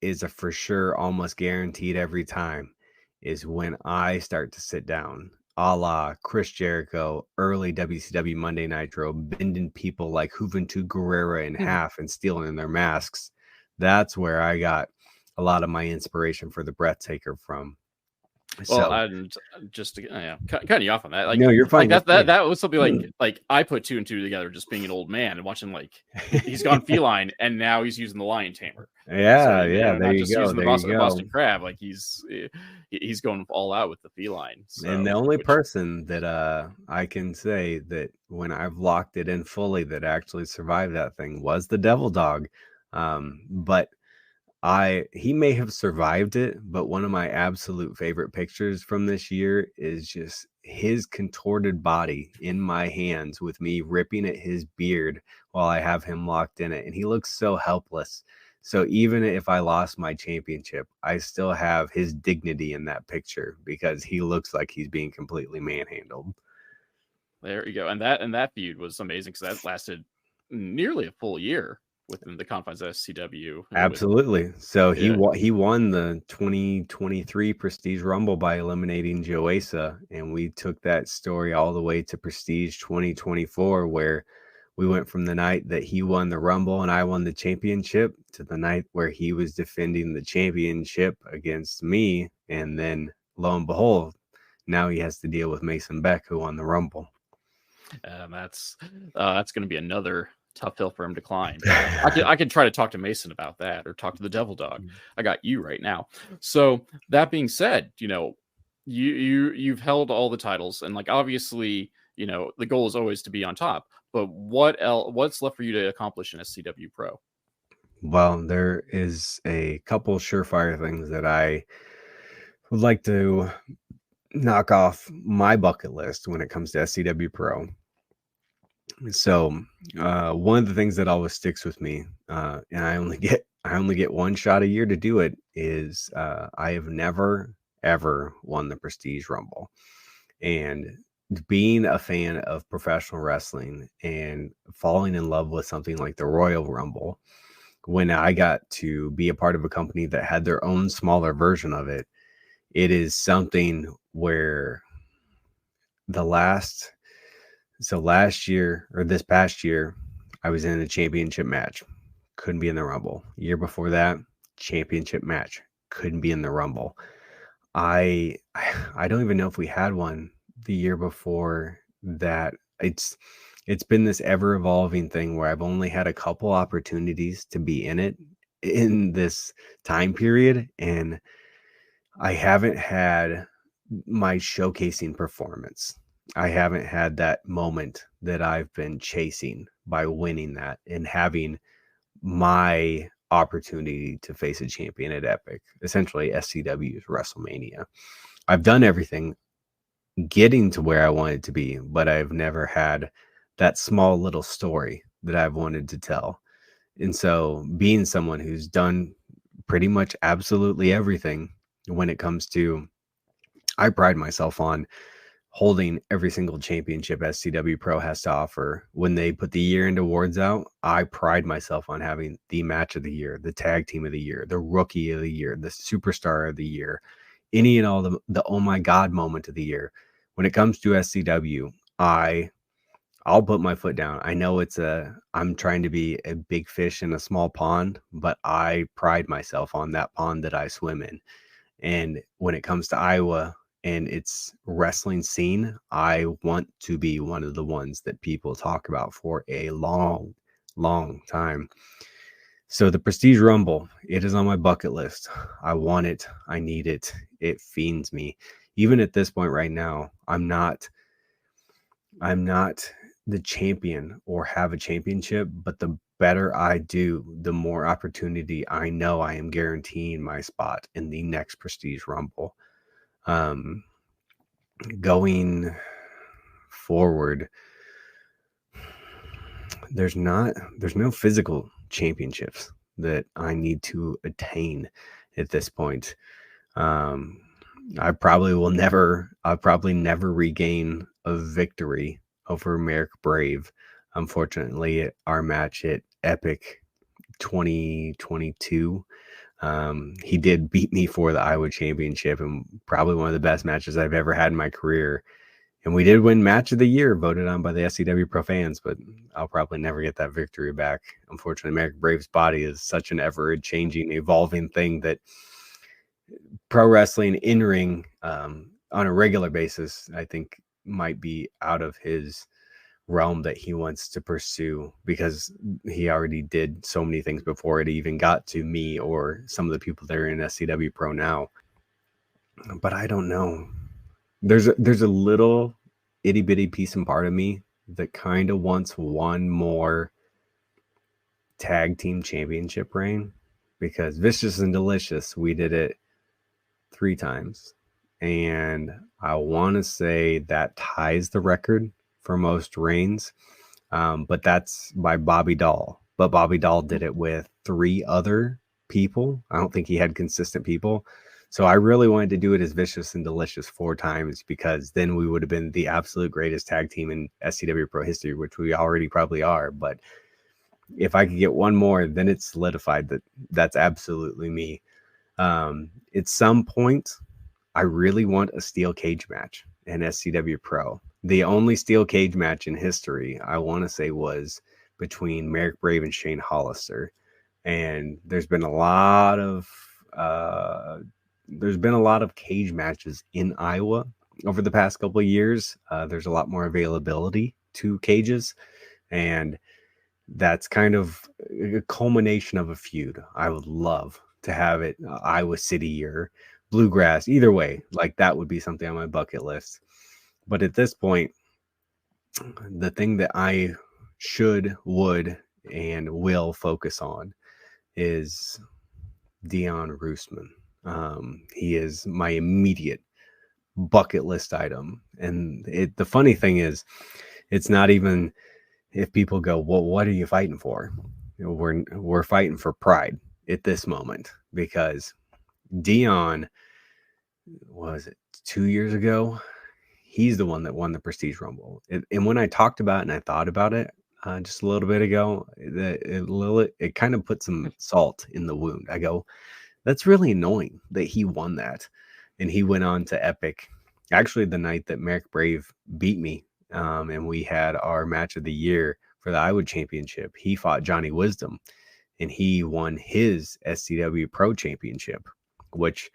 is a for sure, almost guaranteed every time, is when I start to sit down, a la Chris Jericho, early WCW Monday Nitro, bending people like Juventud Guerrera in half and stealing their masks. That's where I got a lot of my inspiration for the breathtaker from. Well, So and just to, yeah, cutting you off on that, no, you're fine. You're that was something fine. like I put two and two together, just being an old man and watching like he's gone feline and now he's using the lion tamer. So Yeah, you yeah. know, There not you just go. using the There you Boston go. crab, like he's going all out with the feline. And the So only which person that I can say that when I've locked it in fully that actually survived that thing was the devil dog. But he may have survived it, but one of my absolute favorite pictures from this year is just his contorted body in my hands with me ripping at his beard while I have him locked in it. And he looks so helpless. So even if I lost my championship, I still have his dignity in that picture because he looks like he's being completely manhandled. there you go. And that feud was amazing because that lasted nearly a full year within the confines of SCW. With Absolutely. So yeah, he won the 2023 Prestige Rumble by eliminating Joesa, and we took that story all the way to Prestige 2024, where we went from the night that he won the Rumble and I won the championship to the night where he was defending the championship against me, and then lo and behold, now he has to deal with Mason Beck, who won the Rumble. that's going to be another tough hill for him to climb. I could try to talk to Mason about that or talk to the Devil Dog. I got you right now. So that being said, you know, you've held all the titles and like obviously, you know, the goal is always to be on top. But what's left for you to accomplish in SCW Pro? Well, there is a couple surefire things that I would like to knock off my bucket list when it comes to SCW Pro. So, one of the things that always sticks with me, and I only get one shot a year to do it, is I have never ever won the Prestige Rumble. And being a fan of professional wrestling and falling in love with something like the Royal Rumble, when I got to be a part of a company that had their own smaller version of it, it is something where the last year or this past year, I was in a championship match, couldn't be in the Rumble. Year before that, championship match, couldn't be in the Rumble. I I don't even know if we had one the year before that. It's been this ever evolving thing where I've only had a couple opportunities to be in it in this time period, and I haven't had my showcasing performance. I haven't had that moment that I've been chasing by winning that and having my opportunity to face a champion at Epic, essentially SCW's WrestleMania. I've done everything getting to where I wanted to be, but I've never had that small little story that I've wanted to tell. And so, being someone who's done pretty much absolutely everything when it comes to, I pride myself on holding every single championship SCW Pro has to offer. When they put the year-end awards out, I pride myself on having the match of the year, the tag team of the year, the rookie of the year, the superstar of the year, any and all the oh my god moment of the year. When it comes to SCW, I'll put my foot down. I know I'm trying to be a big fish in a small pond, but I pride myself on that pond that I swim in. And when it comes to Iowa and its wrestling scene, I want to be one of the ones that people talk about for a long, long time. So the Prestige Rumble, it is on my bucket list. I want it. I need it. It fiends me. Even at this point right now, I'm not the champion or have a championship, but the better I do, the more opportunity I know I am guaranteeing my spot in the next Prestige Rumble. Going forward, there's no physical championships that I need to attain at this point. I'll probably never regain a victory over Merrick Brave. Unfortunately, our match at Epic 2022, he did beat me for the Iowa Championship, and probably one of the best matches I've ever had in my career. And we did win Match of the Year, voted on by the SCW Pro fans, but I'll probably never get that victory back. Unfortunately, Merrick Brave's body is such an ever-changing, evolving thing that pro wrestling in ring on a regular basis, I think might be out of his realm that he wants to pursue, because he already did so many things before it even got to me or some of the people that are in SCW Pro now. But I don't know. There's a little itty bitty piece and part of me that kind of wants one more tag team championship reign, because Vicious and Delicious, we did it 3 times, and I want to say that ties the record for most reigns, but that's by Bobby Dahl. But Bobby Dahl did it with 3 other people. I don't think he had consistent people. So I really wanted to do it as Vicious and Delicious 4 times, because then we would have been the absolute greatest tag team in SCW Pro history, which we already probably are. But if I could get one more, then it's solidified that that's absolutely me. At some point, I really want a steel cage match in SCW Pro. The only steel cage match in history, I want to say, was between Merrick Brave and Shane Hollister. And there's been a lot of cage matches in Iowa over the past couple of years. There's a lot more availability to cages, and that's kind of a culmination of a feud. I would love to have it Iowa City or Bluegrass, either way. Like, that would be something on my bucket list. But at this point, the thing that I would and will focus on is Dion Roosman. He is my immediate bucket list item. And the funny thing is, it's not even if people go, well, what are you fighting for? We're fighting for pride at this moment, because Dion, was it 2 years ago? He's the one that won the Prestige Rumble. And when I talked about it and I thought about it just a little bit ago, it kind of put some salt in the wound. I go, that's really annoying that he won that. And he went on to Epic. Actually, the night that Merrick Brave beat me, and we had our match of the year for the Iowa Championship, he fought Johnny Wisdom, and he won his SCW Pro Championship, which,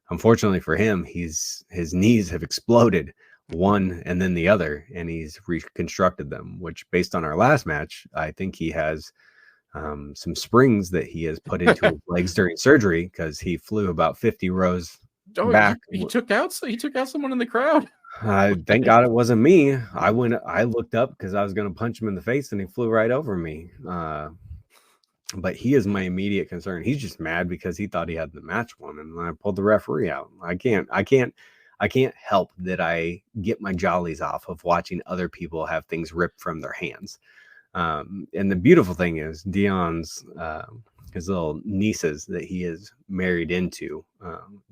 unfortunately for him, his knees have exploded, one and then the other, and he's reconstructed them, which, based on our last match, I think he has some springs that he has put into his legs during surgery, because he flew about 50 rows back. He took out someone in the crowd. Thank God it wasn't me. I looked up because I was going to punch him in the face, and he flew right over me. But he is my immediate concern. He's just mad because he thought he had the match won, and I pulled the referee out. I can't help that I get my jollies off of watching other people have things ripped from their hands. And the beautiful thing is, Dion's his little nieces that he is married into,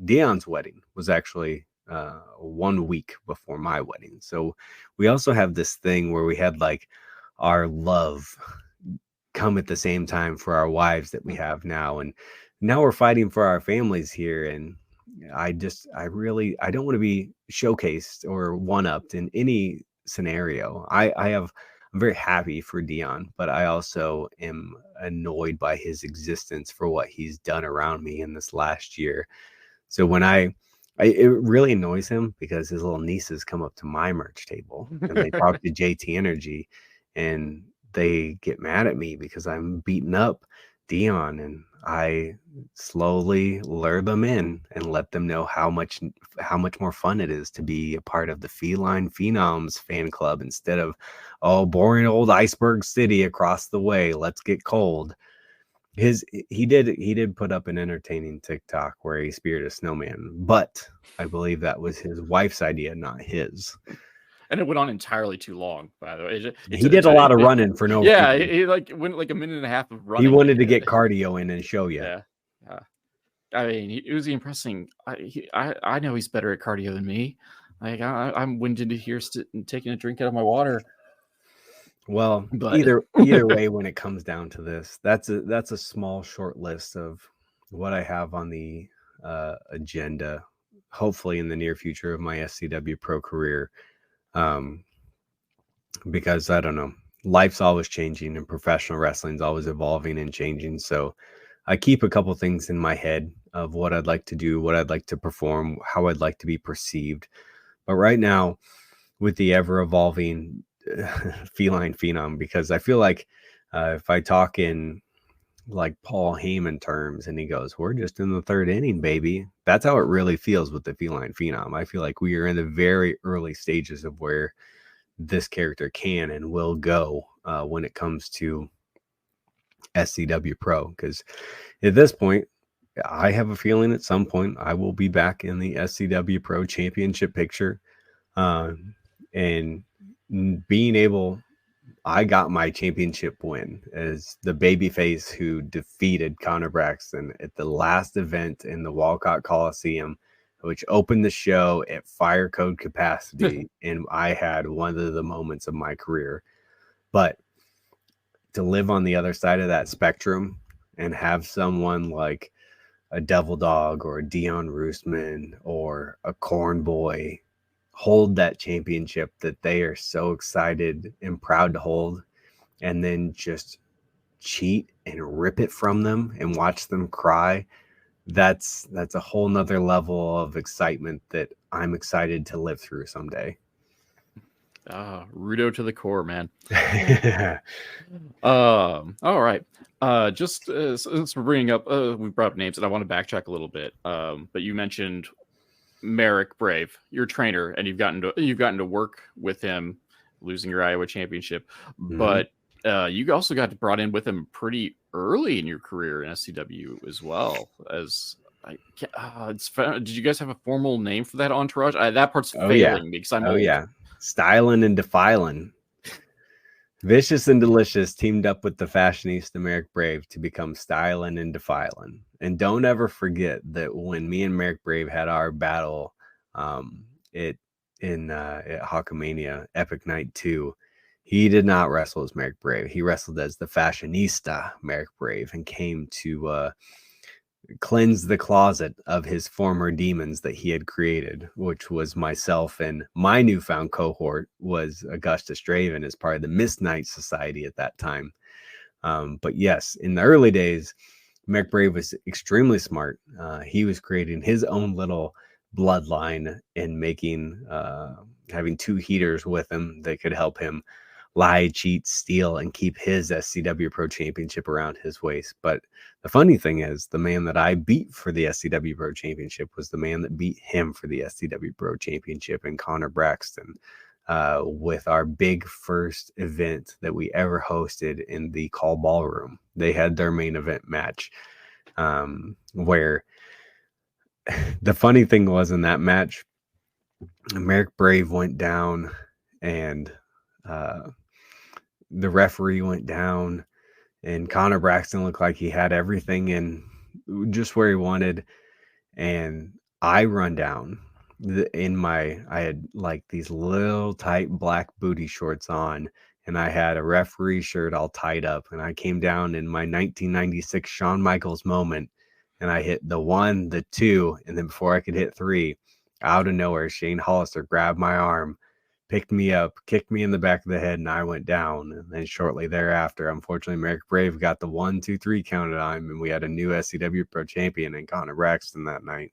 Dion's wedding was actually 1 week before my wedding. So we also have this thing where we had like our love come at the same time for our wives that we have now, and now we're fighting for our families here. And I don't want to be showcased or one-upped in any scenario. I'm very happy for Dion, but I also am annoyed by his existence for what he's done around me in this last year. So when it really annoys him, because his little nieces come up to my merch table and they talk to JT Energy, and they get mad at me because I'm beating up Dion, and I slowly lure them in and let them know how much more fun it is to be a part of the Feline Phenoms fan club, instead of, oh, boring old Iceberg City across the way, let's get cold. He did put up an entertaining TikTok where he speared a snowman, but I believe that was his wife's idea, not his. And it went on entirely too long, by the way. He did a lot of running for no reason. Yeah, he went like a minute and a half of running. He wanted to get cardio in and show you. Yeah. I mean, it was impressing. I know he's better at cardio than me. Like, I'm winded here, taking a drink out of my water. Well, but either way, when it comes down to this, that's a small short list of what I have on the agenda, hopefully in the near future, of my SCW Pro career. Because I don't know, life's always changing and professional wrestling's always evolving and changing. So I keep a couple things in my head of what I'd like to do, what I'd like to perform, how I'd like to be perceived. But right now, with the ever evolving feline phenom, because I feel like if I talk in like Paul Heyman terms and he goes, "We're just in the third inning, baby." That's how it really feels with the feline phenom. I feel like we are in the very early stages of where this character can and will go when it comes to SCW Pro. Because at this point, I have a feeling at some point I will be back in the SCW Pro Championship picture. And being able, I got my championship win as the babyface who defeated Connor Braxton at the last event in the Walcott Coliseum, which opened the show at fire code capacity. And I had one of the moments of my career. But to live on the other side of that spectrum and have someone like a Devil Dog or a Dion Roosman or a Corn Boy hold that championship that they are so excited and proud to hold, and then just cheat and rip it from them and watch them cry, that's a whole nother level of excitement that I'm excited to live through someday. Rudo to the core, man. All right. Just since we're bringing up, we brought up names, and I want to backtrack a little bit. But you mentioned Merrick Brave, your trainer, and you've gotten to work with him, losing your Iowa championship. But you also got brought in with him pretty early in your career in SCW as well. As did you guys have a formal name for that entourage? That part's failing me because I'm old. Yeah, Styling and Defiling. Vicious and Delicious teamed up with the fashionista Merrick Brave to become Styling and Defiling. And don't ever forget that when me and Merrick Brave had our battle at Hawkamania Epic Night 2, he did not wrestle as Merrick Brave. He wrestled as the fashionista Merrick Brave and came to cleanse the closet of his former demons that he had created, which was myself, and my newfound cohort was Augustus Draven as part of the Miss Knight Society at that time. But yes, in the early days, Merrick Brave was extremely smart. He was creating his own little bloodline and making having two heaters with him that could help him lie, cheat, steal, and keep his SCW Pro Championship around his waist. But the funny thing is, the man that I beat for the SCW Pro Championship was the man that beat him for the SCW Pro Championship, in Connor Braxton, with our big first event that we ever hosted in the Call Ballroom. They had their main event match, where the funny thing was, in that match, Merrick Brave went down and the referee went down, and Connor Braxton looked like he had everything in just where he wanted. And I run down I had like these little tight black booty shorts on, and I had a referee shirt all tied up, and I came down in my 1996 Shawn Michaels moment, and I hit the 1, the 2, and then before I could hit 3, out of nowhere, Shane Hollister grabbed my arm, picked me up, kicked me in the back of the head, and I went down. And then shortly thereafter, unfortunately, Merrick Brave got the 1, 2, 3 counted on him, and we had a new SCW Pro champion in Connor Braxton that night.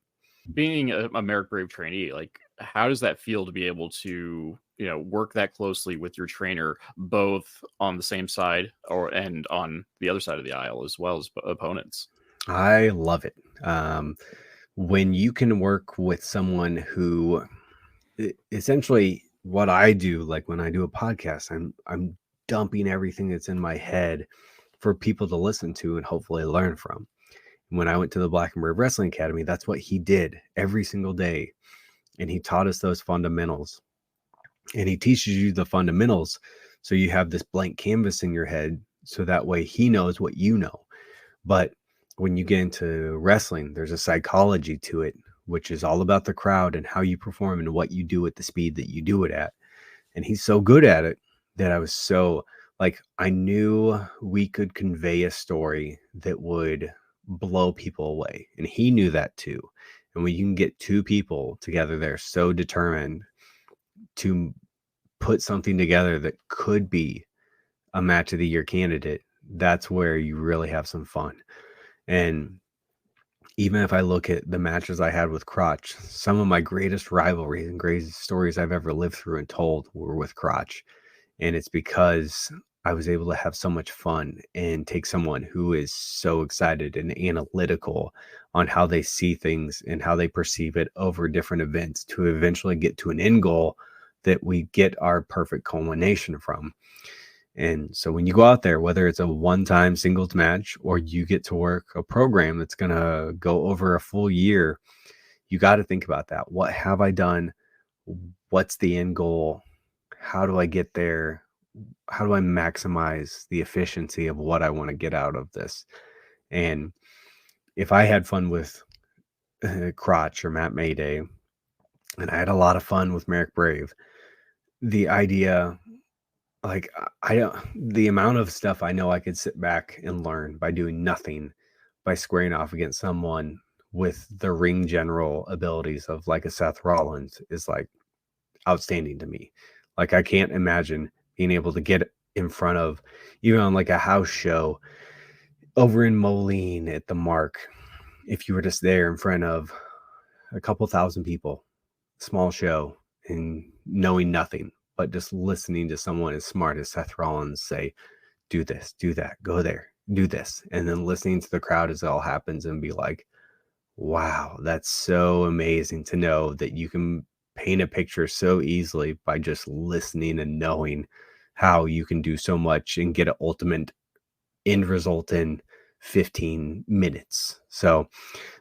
Being a Merrick Brave trainee, like, how does that feel to be able to, work that closely with your trainer, both on the same side and on the other side of the aisle, as well as opponents? I love it. When you can work with someone who essentially, what I do, like when I do a podcast, I'm dumping everything that's in my head for people to listen to and hopefully learn from. When I went to the Black and Brave Wrestling Academy, that's what he did every single day. And he taught us those fundamentals. And he teaches you the fundamentals so you have this blank canvas in your head, so that way he knows what you know. But when you get into wrestling, there's a psychology to it, which is all about the crowd and how you perform and what you do at the speed that you do it at. And he's so good at it that I was so, like, I knew we could convey a story that would blow people away. And he knew that too. And when you can get two people together, they're so determined to put something together that could be a match of the year candidate, that's where you really have some fun. And even if I look at the matches I had with Crotch, some of my greatest rivalries and greatest stories I've ever lived through and told were with Crotch. And it's because I was able to have so much fun and take someone who is so excited and analytical on how they see things and how they perceive it over different events to eventually get to an end goal that we get our perfect culmination from. And so when you go out there, whether it's a one-time singles match or you get to work a program that's going to go over a full year, you got to think about that. What have I done? What's the end goal? How do I get there? How do I maximize the efficiency of what I want to get out of this? And if I had fun with Crotch or Matt Mayday, and I had a lot of fun with Merrick Brave, the idea, like I don't, the amount of stuff I know I could sit back and learn by doing nothing, by squaring off against someone with the ring general abilities of like a Seth Rollins is like outstanding to me. Like I can't imagine being able to get in front of, even on like a house show over in Moline at the Mark, if you were just there in front of a couple thousand people, small show, and knowing nothing, but just listening to someone as smart as Seth Rollins say, do this, do that, go there, do this. And then listening to the crowd as it all happens and be like, wow, that's so amazing to know that you can paint a picture so easily by just listening and knowing how you can do so much and get an ultimate end result in 15 minutes. So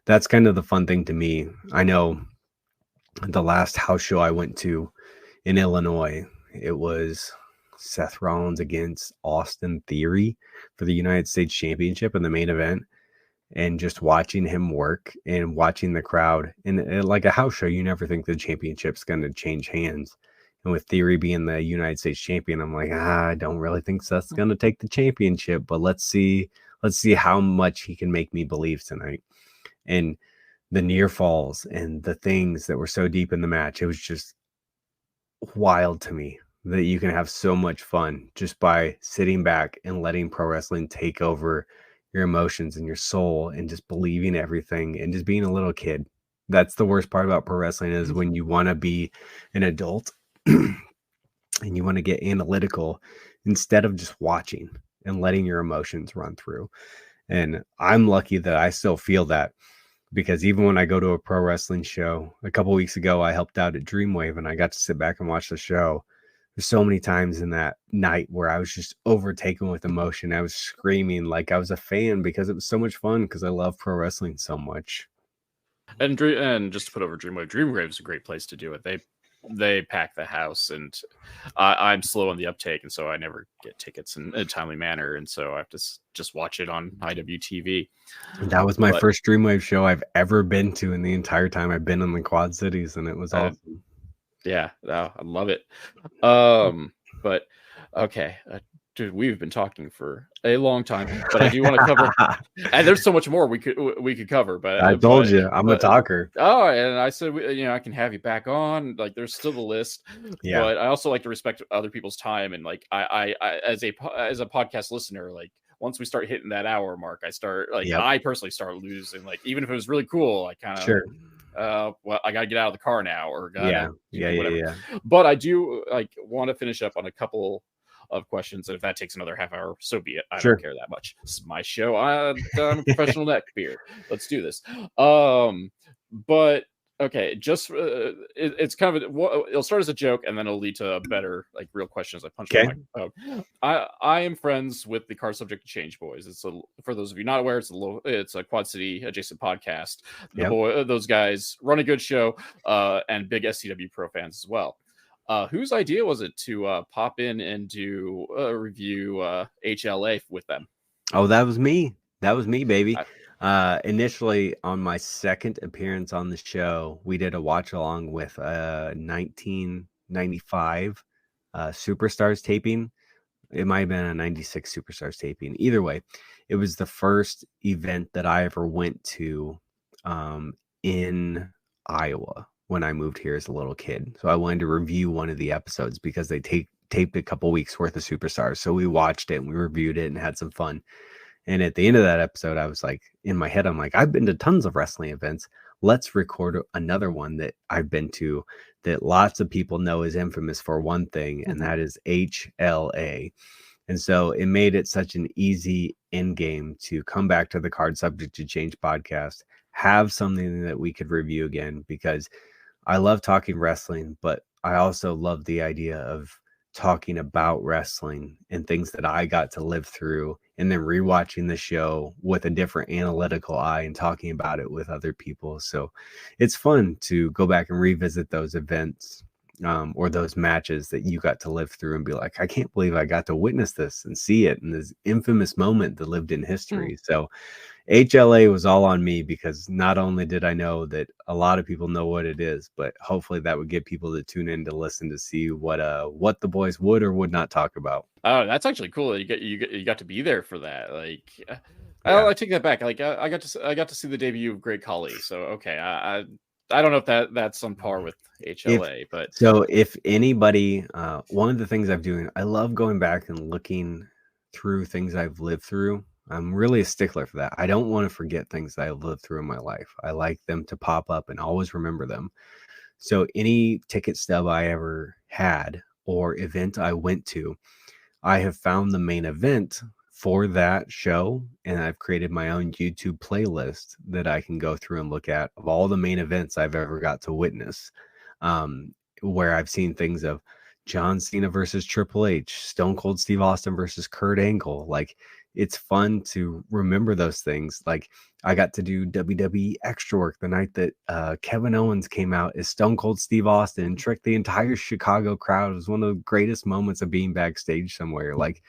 that's kind of the fun thing to me. I know the last house show I went to in Illinois, it was Seth Rollins against Austin Theory for the United States Championship in the main event. And just watching him work and watching the crowd and like a house show, you never think the championship's going to change hands. And with Theory being the United States champion, I'm like, I don't really think Seth's going to take the championship, but let's see how much he can make me believe tonight. And the near falls and the things that were so deep in the match, it was just wild to me that you can have so much fun just by sitting back and letting pro wrestling take over your emotions and your soul and just believing everything and just being a little kid. That's the worst part about pro wrestling is when you want to be an adult and you want to get analytical instead of just watching and letting your emotions run through. And I'm lucky that I still feel that, because even when I go to a pro wrestling show, a couple weeks ago, I helped out at Dreamwave and I got to sit back and watch the show. There's so many times in that night where I was just overtaken with emotion. I was screaming like I was a fan because it was so much fun, because I love pro wrestling so much. And just to put over Dreamwave is a great place to do it. They pack the house, and I'm slow on the uptake, and so I never get tickets in a timely manner, and so I have to just watch it on IWTV. That was my first Dreamwave show I've ever been to in the entire time I've been in the Quad Cities, and it was awesome. Yeah, I love it. But okay, dude, we've been talking for a long time, but I do want to cover. And there's so much more we could cover. But I told you, I'm a talker. Oh, and I said, I can have you back on. Like, there's still the list. Yeah. But I also like to respect other people's time, and like I as a podcast listener, like once we start hitting that hour mark, I start like I personally start losing. Like even if it was really cool, I kind of well, I gotta get out of the car now, or whatever. But I do want to finish up on a couple of questions, and if that takes another half hour, so be it. I don't care that much. It's my show. I'm a professional neckbeard. Let's do this. But okay, just it's kind of it'll start as a joke, and then it'll lead to better real questions. I punch my microphone. I am friends with the Car Subject Change Boys. It's for those of you not aware, it's a Quad City adjacent podcast. Those guys run a good show, and big SCW Pro fans as well. Whose idea was it to pop in and do a review HLA with them? Oh, that was me. That was me, baby. Initially, on my second appearance on the show, we did a watch along with 1995 Superstars taping. It might have been a 96 Superstars taping. Either way, it was the first event that I ever went to in Iowa when I moved here as a little kid. So I wanted to review one of the episodes because they taped a couple weeks worth of Superstars. So we watched it and we reviewed it and had some fun. And at the end of that episode, I was like, in my head, I'm like, I've been to tons of wrestling events. Let's record another one that I've been to that lots of people know is infamous for one thing, and that is HLA. And so it made it such an easy end game to come back to the Card Subject to Change podcast, have something that we could review again, because I love talking wrestling, but I also love the idea of talking about wrestling and things that I got to live through, and then rewatching the show with a different analytical eye and talking about it with other people. So it's fun to go back and revisit those events, or those matches that you got to live through and be like, I can't believe I got to witness this and see it in this infamous moment that lived in history. So HLA was all on me, because not only did I know that a lot of people know what it is, but hopefully that would get people to tune in to listen to see what the boys would or would not talk about. Oh, that's actually cool that you got to be there for that. Like, Yeah. I take that back. Like, I got to see the debut of Great Khali. So okay, I don't know if that's on par with HLA, but If anybody, one of the things I'm doing, I love going back and looking through things I've lived through. I'm really a stickler for that. I don't want to forget things that I've lived through in my life. I like them to pop up and always remember them. So any ticket stub I ever had or event I went to, I have found the main event for that show, and I've created my own YouTube playlist that I can go through and look at of all the main events I've ever got to witness, where I've seen things of John Cena versus Triple H, Stone Cold Steve Austin versus Kurt Angle. Like, it's fun to remember those things. Like, I got to do WWE Extra Work the night that Kevin Owens came out as Stone Cold Steve Austin and tricked the entire Chicago crowd. It was one of the greatest moments of being backstage somewhere. Like,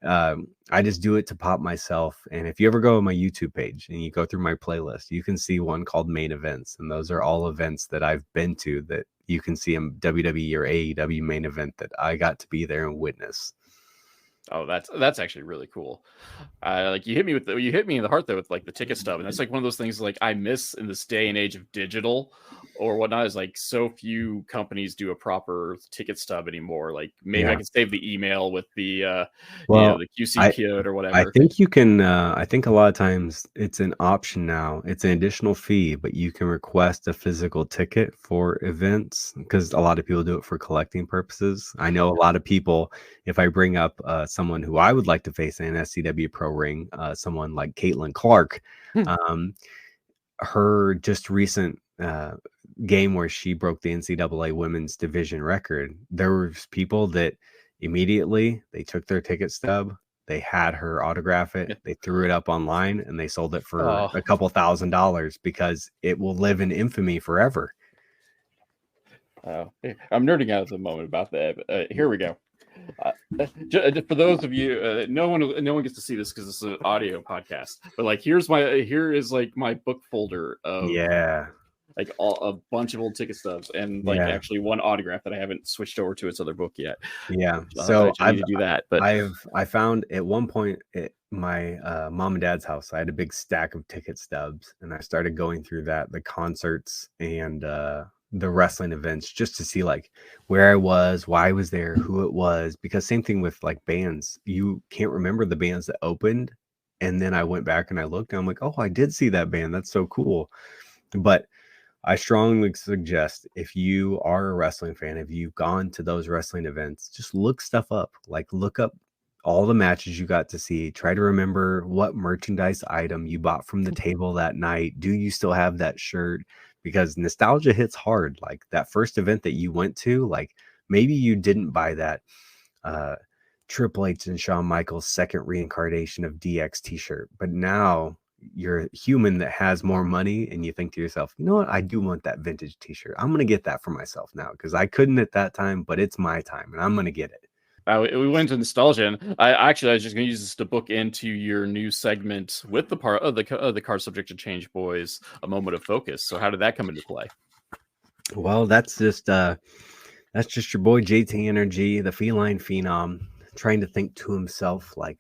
I just do it to pop myself. And if you ever go on my YouTube page and you go through my playlist, you can see one called Main Events. And those are all events that I've been to that you can see in WWE or AEW main event that I got to be there and witness. oh, that's actually really cool. Like, you hit me in the heart though with like the ticket stub, and that's like one of those things like I miss in this day and age of digital or whatnot. Is like so few companies do a proper ticket stub anymore. Like, maybe I can save the email with the the QC code or whatever. I think you can. I think a lot of times it's an option now. It's an additional fee, but you can request a physical ticket for events, because a lot of people do it for collecting purposes. I know a lot of people. If I bring up someone who I would like to face in an SCW Pro ring, someone like Caitlin Clark, her just recent game where she broke the NCAA women's division record, there was people that immediately they took their ticket stub, they had her autograph it, they threw it up online, and they sold it for a couple $1,000 because it will live in infamy forever. I'm nerding out at the moment about that. Here we go. For those of you, no one gets to see this because it's an audio podcast. But like, here is like my book folder of like a bunch of old ticket stubs and like actually one autograph that I haven't switched over to its other book yet. So I need to do that. But I found at one point at my mom and dad's house, I had a big stack of ticket stubs, and I started going through the concerts and the wrestling events, just to see like where I was, why I was there, who it was, because same thing with like bands, you can't remember the bands that opened. And then I went back and I looked and I'm like, oh, I did see that band. That's so cool. But I strongly suggest, if you are a wrestling fan, if you've gone to those wrestling events, just look stuff up. Like, look up all the matches you got to see. Try to remember what merchandise item you bought from the table that night. Do you still have that shirt? Because nostalgia hits hard. Like, that first event that you went to, like, maybe you didn't buy that Triple H and Shawn Michaels second reincarnation of DX t-shirt, but now you're a human that has more money and you think to yourself, you know what, I do want that vintage t-shirt. I'm going to get that for myself now, because I couldn't at that time, but it's my time and I'm going to get it. We went to nostalgia, and I was just going to use this to book into your new segment with the part of the Card Subject to Change boys, a moment of focus. So how did that come into play? Well, that's just your boy JT Energy, the feline phenom, trying to think to himself, like,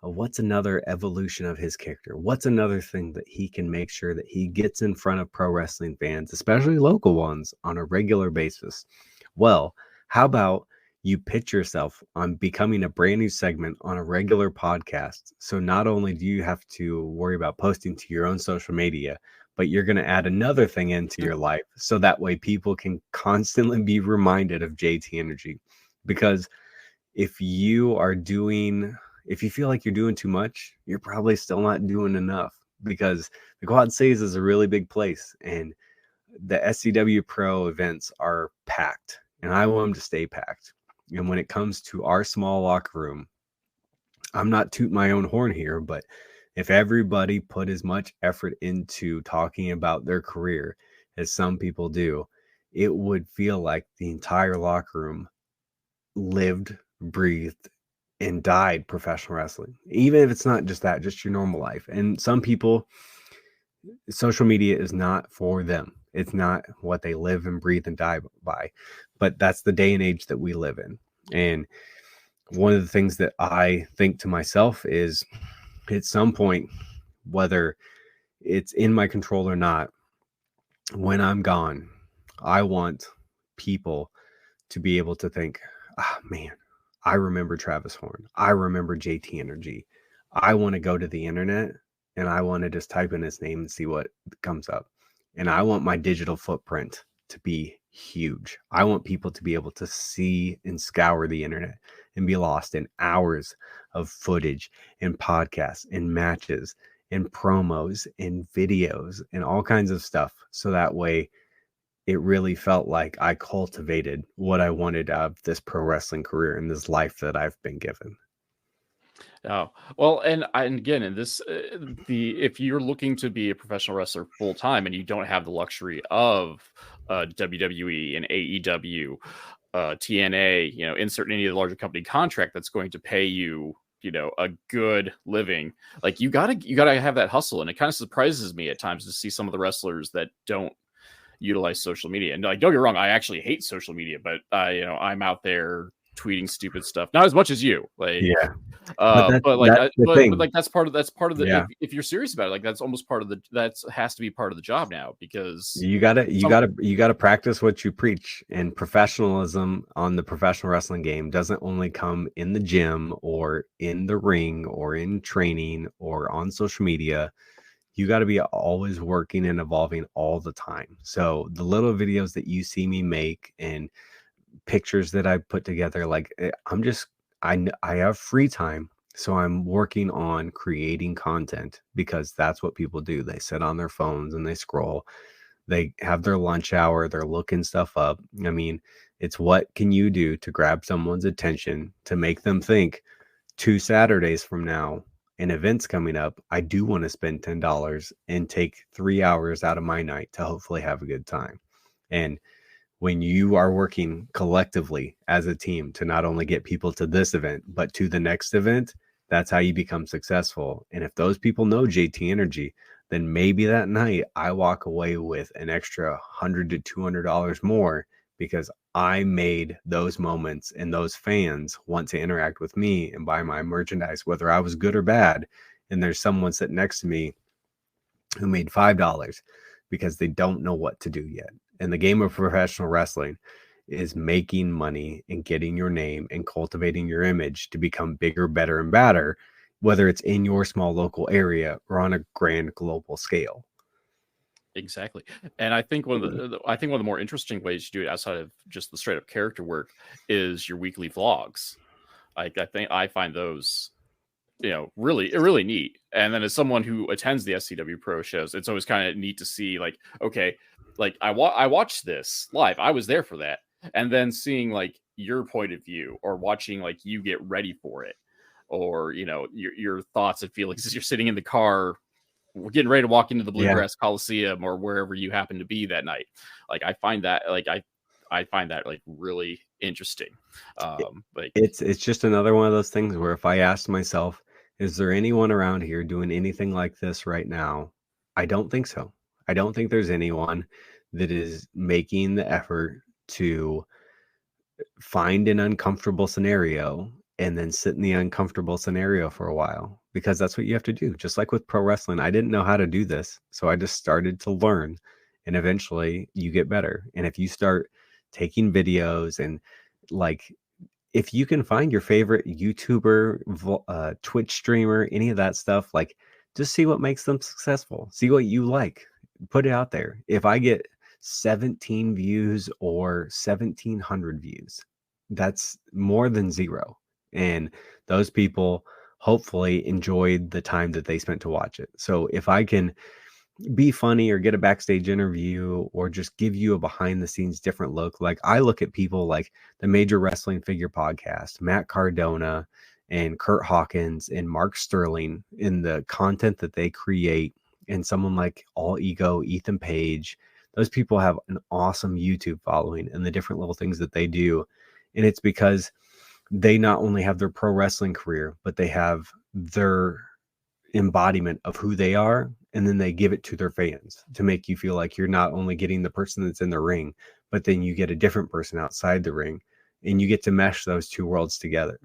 what's another evolution of his character? What's another thing that he can make sure that he gets in front of pro wrestling fans, especially local ones, on a regular basis? Well, how about you pitch yourself on becoming a brand new segment on a regular podcast. So not only do you have to worry about posting to your own social media, but you're going to add another thing into your life. So that way people can constantly be reminded of JT Energy. Because if you feel like you're doing too much, you're probably still not doing enough, because the Quad Cities is a really big place and the SCW Pro events are packed, and I want them to stay packed. And when it comes to our small locker room, I'm not tooting my own horn here, but if everybody put as much effort into talking about their career as some people do, it would feel like the entire locker room lived, breathed, and died professional wrestling. Even if it's not just that, just your normal life. And some people, social media is not for them. It's not what they live and breathe and die by. But that's the day and age that we live in. And one of the things that I think to myself is, at some point, whether it's in my control or not, when I'm gone, I want people to be able to think, ah, man, I remember Travis Horn. I remember JT Energy. I want to go to the internet and I want to just type in his name and see what comes up. And I want my digital footprint to be huge. I want people to be able to see and scour the internet and be lost in hours of footage and podcasts and matches and promos and videos and all kinds of stuff. So that way it really felt like I cultivated what I wanted out of this pro wrestling career and this life that I've been given. Oh, well, and again, in this, if you're looking to be a professional wrestler full time and you don't have the luxury of WWE and AEW, TNA, insert any of the larger company contract that's going to pay you, a good living, like you gotta have that hustle. And it kind of surprises me at times to see some of the wrestlers that don't utilize social media. And like, don't get me wrong, I actually hate social media, but I'm out there tweeting stupid stuff, not as much as you, like, yeah. but that's part of the, yeah. if you're serious about it, like that's almost part of has to be part of the job now, because you gotta practice what you preach. And professionalism on the professional wrestling game doesn't only come in the gym or in the ring or in training or on social media. You got to be always working and evolving all the time. So the little videos that you see me make and pictures that I put together, like I have free time. So I'm working on creating content, because that's what people do. They sit on their phones and they scroll. They have their lunch hour. They're looking stuff up. I mean, it's what can you do to grab someone's attention to make them think 2 Saturdays from now, an event's coming up, I do want to spend $10 and take 3 hours out of my night to hopefully have a good time. And when you are working collectively as a team to not only get people to this event, but to the next event, that's how you become successful. And if those people know JT Energy, then maybe that night I walk away with an extra $100 to $200 more, because I made those moments and those fans want to interact with me and buy my merchandise, whether I was good or bad. And there's someone sitting next to me who made $5 because they don't know what to do yet. And the game of professional wrestling is making money and getting your name and cultivating your image to become bigger, better, and badder, whether it's in your small local area or on a grand global scale. Exactly. And I think one of the more interesting ways to do it, outside of just the straight up character work, is your weekly vlogs. I find those, really, really neat. And then as someone who attends the SCW Pro shows, it's always kind of neat to see, like, okay, like I watched this live, I was there for that, and then seeing like your point of view, or watching like you get ready for it, or your thoughts and feelings as you're sitting in the car, we're getting ready to walk into the Bluegrass Coliseum or wherever you happen to be that night. Like I find that like really interesting. Like it's just another one of those things where if I asked myself, is there anyone around here doing anything like this right now? I don't think so. I don't think there's anyone that is making the effort to find an uncomfortable scenario and then sit in the uncomfortable scenario for a while, because that's what you have to do. Just like with pro wrestling, I didn't know how to do this, so I just started to learn, and eventually you get better. And if you start taking videos and like if you can find your favorite YouTuber, Twitch streamer, any of that stuff, like just see what makes them successful. See what you like. Put it out there. If I get 17 views or 1700 views, that's more than zero. And those people hopefully enjoyed the time that they spent to watch it. So if I can be funny or get a backstage interview or just give you a behind the scenes different look. Like I look at people like the Major Wrestling Figure Podcast, Matt Cardona and Kurt Hawkins and Mark Sterling in the content that they create, and someone like All Ego, Ethan Page. Those people have an awesome YouTube following and the different little things that they do. And it's because they not only have their pro wrestling career, but they have their embodiment of who they are, and then they give it to their fans to make you feel like you're not only getting the person that's in the ring, but then you get a different person outside the ring, and you get to mesh those two worlds together.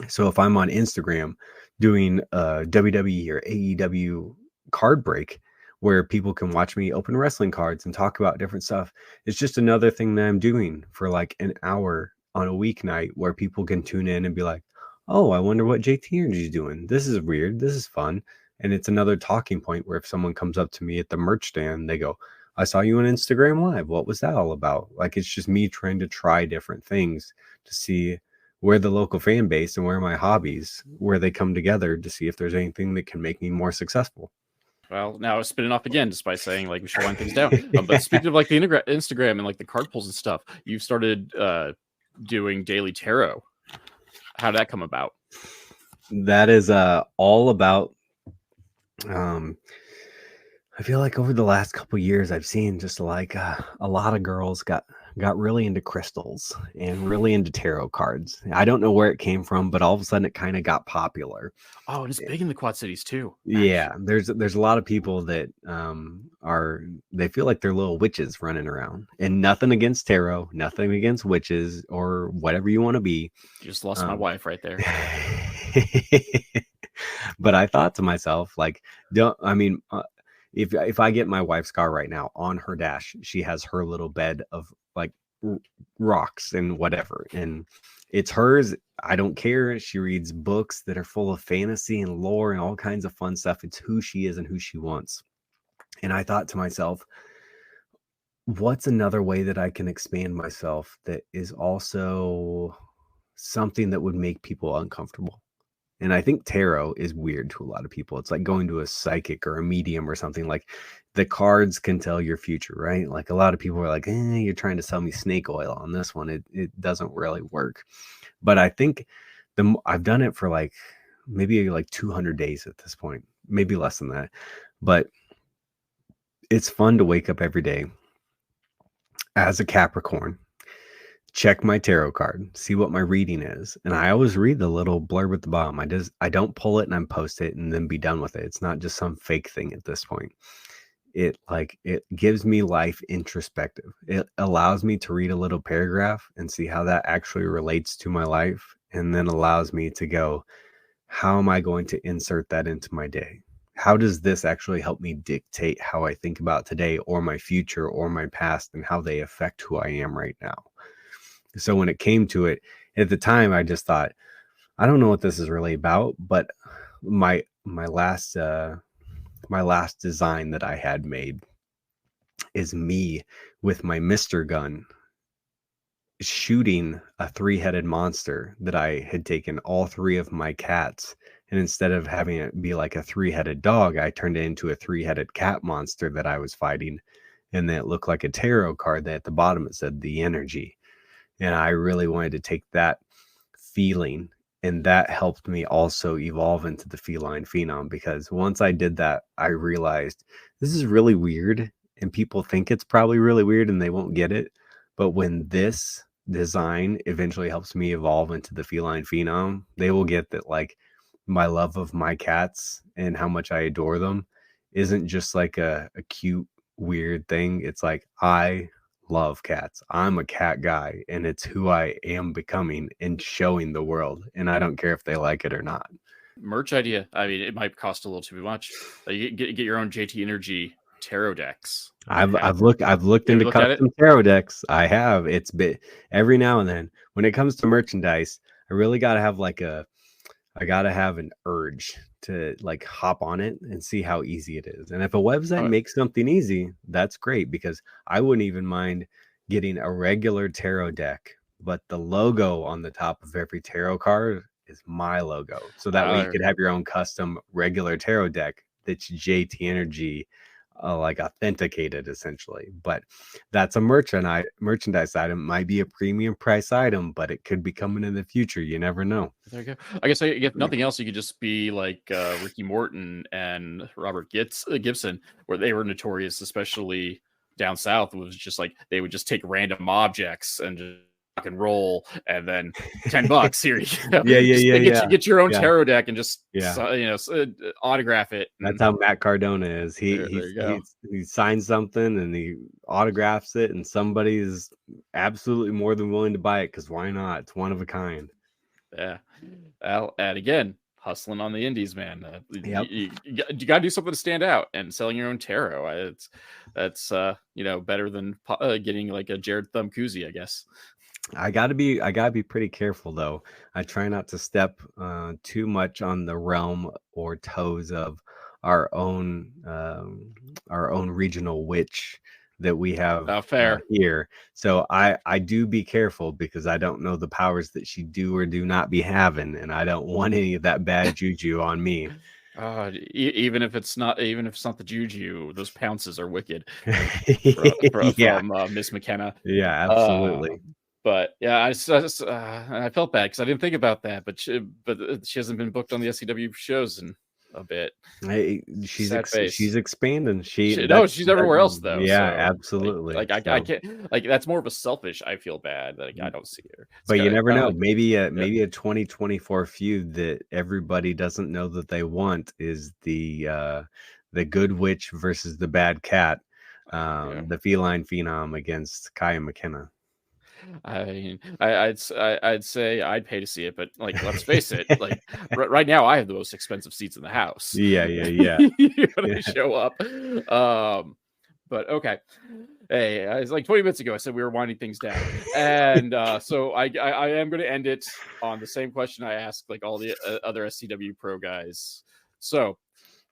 So if I'm on Instagram doing a WWE or AEW card break where people can watch me open wrestling cards and talk about different stuff, it's just another thing that I'm doing for like an hour on a weeknight where people can tune in and be like, oh, I wonder what JT Energy is doing. This is weird. This is fun. And it's another talking point where if someone comes up to me at the merch stand, they go, I saw you on Instagram Live. What was that all about? Like, it's just me trying to try different things to see where the local fan base and where my hobbies, where they come together to see if there's anything that can make me more successful. Well, now it's spinning off again just by saying like we should wind things down. But speaking of like the Instagram and like the card pulls and stuff, you've started doing daily tarot. How did that come about? That is all about I feel like over the last couple years I've seen just like a lot of girls got really into crystals and really into tarot cards. I don't know where it came from, but all of a sudden it kind of got popular. Oh, and it's big in the Quad Cities too. Yeah, there's a lot of people that they feel like they're little witches running around. And nothing against tarot, nothing against witches or whatever you want to be. You just lost my wife right there. But I thought to myself, like, if I get my wife's car right now, on her dash, she has her little bed of like rocks and whatever, and it's hers. I don't care. She reads books that are full of fantasy and lore and all kinds of fun stuff. It's who she is and who she wants. And I thought to myself, what's another way that I can expand myself that is also something that would make people uncomfortable? And I think tarot is weird to a lot of people. It's like going to a psychic or a medium or something. Like the cards can tell your future, right? Like a lot of people are like, you're trying to sell me snake oil on this one. It doesn't really work. But I think I've done it for like maybe like 200 days at this point, maybe less than that. But it's fun to wake up every day as a Capricorn, check my tarot card, see what my reading is. And I always read the little blurb at the bottom. I don't pull it and I post it and then be done with it. It's not just some fake thing at this point. It gives me life introspective. It allows me to read a little paragraph and see how that actually relates to my life, and then allows me to go, how am I going to insert that into my day? How does this actually help me dictate how I think about today or my future or my past, and how they affect who I am right now? So when it came to it, at the time, I just thought, I don't know what this is really about, but my last design that I had made is me with my Mr. gun shooting a 3-headed monster that I had taken all 3 of my cats. And instead of having it be like a 3-headed dog, I turned it into a 3-headed cat monster that I was fighting. And then it looked like a tarot card that at the bottom it said the energy. And I really wanted to take that feeling, and that helped me also evolve into the feline phenom, because once I did that, I realized this is really weird and people think it's probably really weird and they won't get it. But when this design eventually helps me evolve into the feline phenom, they will get that like my love of my cats and how much I adore them isn't just like a cute, weird thing. It's like, I love cats. I'm a cat guy, and it's who I am becoming and showing the world. And I don't care if they like it or not. Merch idea. I mean, it might cost a little too much. You get your own JT Energy tarot decks. I've looked You ever into looked at it? custom tarot decks. I have. It's bit every now and then. When it comes to merchandise, I really gotta have I gotta have an urge to like hop on it and see how easy it is. And if a website Oh, makes something easy, that's great because I wouldn't even mind getting a regular tarot deck, but the logo on the top of every tarot card is my logo. So that way you uh, could have your own custom regular tarot deck that's JT Energy like authenticated essentially. But that's a merchandise item. Might be a premium price item, but it could be coming in the future. You never know. there you go. I guess if nothing else, you could just be like Ricky Morton and Robert Gibson, where they were notorious, especially down south. Was just like they would just take random objects and just rock and roll, and then $10 here you go. Yeah, yeah, Just yeah, yeah. get your own Yeah, tarot deck and just yeah. autograph it. That's And how Matt Cardona is. there you go. He signs something and he autographs it, and somebody is absolutely more than willing to buy it because why not? It's one of a kind. Yeah. Well, and again, hustling on the indies, man. Yep. You got to do something to stand out, and selling your own tarot. That's better than getting like a Jared Thumb koozie, I guess. I gotta be pretty careful though. I try not to step too much on the realm or toes of our own regional witch that we have Fair. here. So I do be careful because I don't know the powers that she do or do not be having, and I don't want any of that bad juju on me. Even if it's not the juju, those pounces are wicked. Yeah. From Miss McKenna. Yeah, absolutely. But yeah, I felt bad because I didn't think about that. But she hasn't been booked on the SCW shows in a bit. Hey, she's expanding. She's everywhere else though. Yeah, so, absolutely. I can't that's more of a selfish. I feel bad that I don't see her. But you never know. Maybe a 2024 feud that everybody doesn't know that they want is the good witch versus the bad cat, the feline phenom against Kaya McKenna. I mean, I'd say I'd pay to see it, but like, let's face it, like right now I have the most expensive seats in the house. Yeah. You gotta show up. But okay. Hey, it's like 20 minutes ago I said we were winding things down, and so I am going to end it on the same question I asked like all the other SCW pro guys. So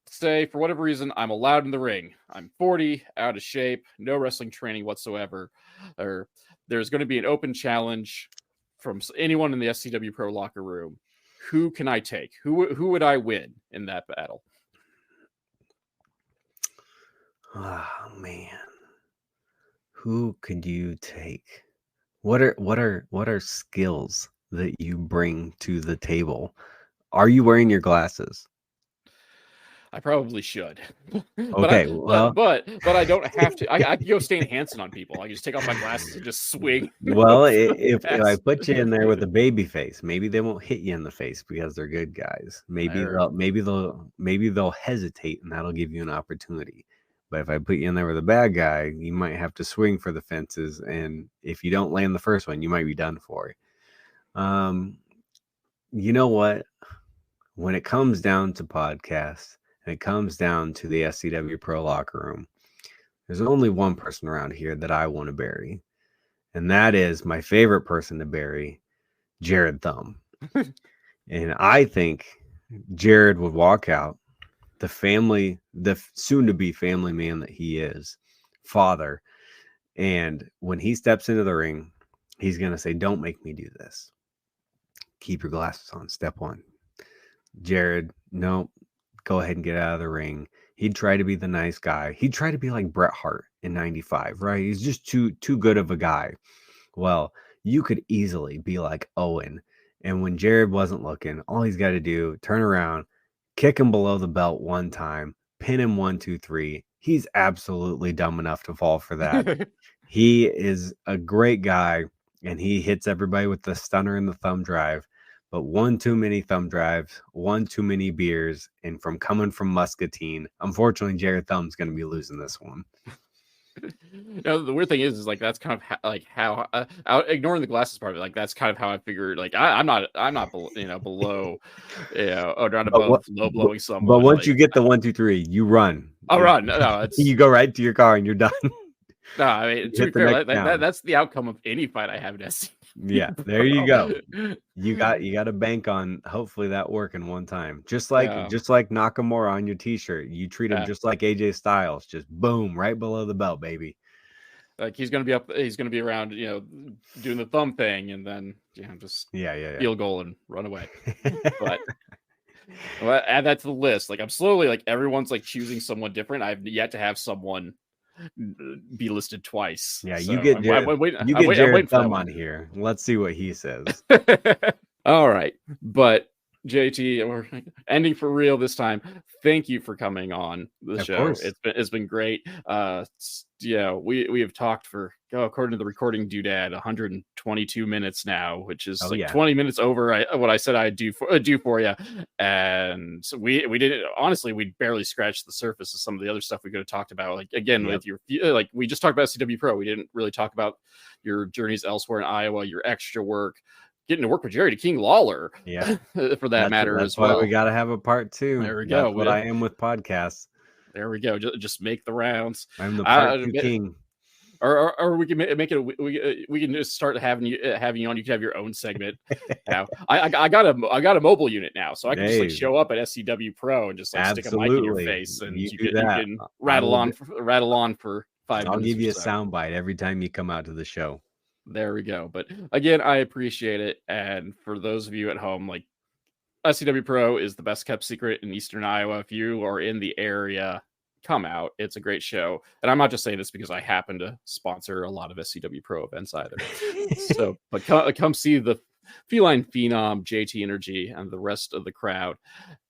say for whatever reason I'm allowed in the ring. I'm 40, out of shape, no wrestling training whatsoever, or there's going to be an open challenge from anyone in the SCW Pro locker room. Who can I take? Who would I win in that battle? Oh man, who could you take? What are skills that you bring to the table? Are you wearing your glasses? I probably should. Okay, but I don't have to. I can go Stan Hansen on people. I can just take off my glasses and just swing. Well, if I put you in there with a baby face, maybe they won't hit you in the face because they're good guys. Maybe they'll hesitate, and that'll give you an opportunity. But if I put you in there with a bad guy, you might have to swing for the fences, and if you don't land the first one, you might be done for. You know what? When it comes down to podcasts, and it comes down to the SCW Pro locker room, there's only one person around here that I want to bury, and that is my favorite person to bury, Jared Thumb. And I think Jared would walk out, the soon-to-be family man that he is, father, and when he steps into the ring, he's going to say, "Don't make me do this. Keep your glasses on, step one." Jared, no, go ahead and get out of the ring. He'd try to be the nice guy. He'd try to be like Bret Hart in 95, right? He's just too good of a guy. Well, you could easily be like Owen. And when Jared wasn't looking, all he's got to do, turn around, kick him below the belt one time, pin him 1, 2, 3. He's absolutely dumb enough to fall for that. He is a great guy, and he hits everybody with the stunner and the thumb drive. But one too many thumb drives, one too many beers, and coming from Muscatine, unfortunately, Jared Thumb's going to be losing this one. The weird thing is like that's kind of how ignoring the glasses part of it, like that's kind of how I figured. Like I'm not below, or not But above what? low blowing But someone. once Like you get the 1, 2, 3, you run. I'll run. No, it's You go right to your car and you're done. no. I mean, You to be hit the fair, next town. that's the outcome of any fight I have in SCW. Yeah, there you go. Pro. You got to bank on hopefully that working one time. Just like Yeah. Nakamura on your t-shirt. You treat him Yeah. just like AJ Styles, just boom, right below the belt, baby. Like he's gonna be around, doing the thumb thing, and then just Yeah. field goal and run away. But well, add that to the list. Like I'm slowly, like everyone's like choosing someone different. I've yet to have someone be listed twice. Yeah, So you get Jared, I'm waiting Jared for that Thumb one. on here. Let's see what he says. All right, but JT, we're ending for real this time. Thank you for coming on the Of show. course. It's been great. We have talked for, according to the recording doodad, 122 minutes now, which is 20 minutes over what I said I'd do for you. And so we didn't, honestly, we barely scratched the surface of some of the other stuff we could have talked about. Like again, with your, like we just talked about CW Pro. We didn't really talk about your journeys elsewhere in Iowa, your extra work, getting to work with Jerry to King Lawler, for that matter as well. That's why we got to have a part 2. There we go. That's what I am with podcasts. There we go. Just make the rounds. I'm the part 2 king. Or we can make it. We can just start having you on. You can have your own segment. Now, I got a mobile unit now, so I can just like show up at SCW Pro and just like stick a mic in your face, and you can rattle on for 5 minutes. I'll give you a soundbite every time you come out to the show. There we go. But again, I appreciate it. And for those of you at home, like SCW Pro is the best kept secret in Eastern Iowa. If you are in the area, come out. It's a great show. And I'm not just saying this because I happen to sponsor a lot of SCW Pro events either. So, but come see the Feline Phenom, JT Energy, and the rest of the crowd.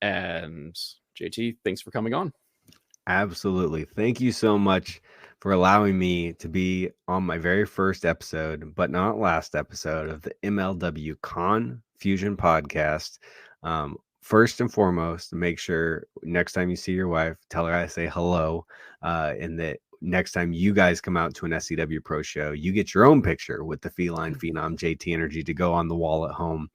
And JT, thanks for coming on. Absolutely. Thank you so much for allowing me to be on my very first episode, but not last episode of the MLW Con Fusion podcast. First and foremost, make sure next time you see your wife, tell her I say hello. And that next time you guys come out to an SCW Pro show, you get your own picture with the Feline Phenom JT Energy to go on the wall at home.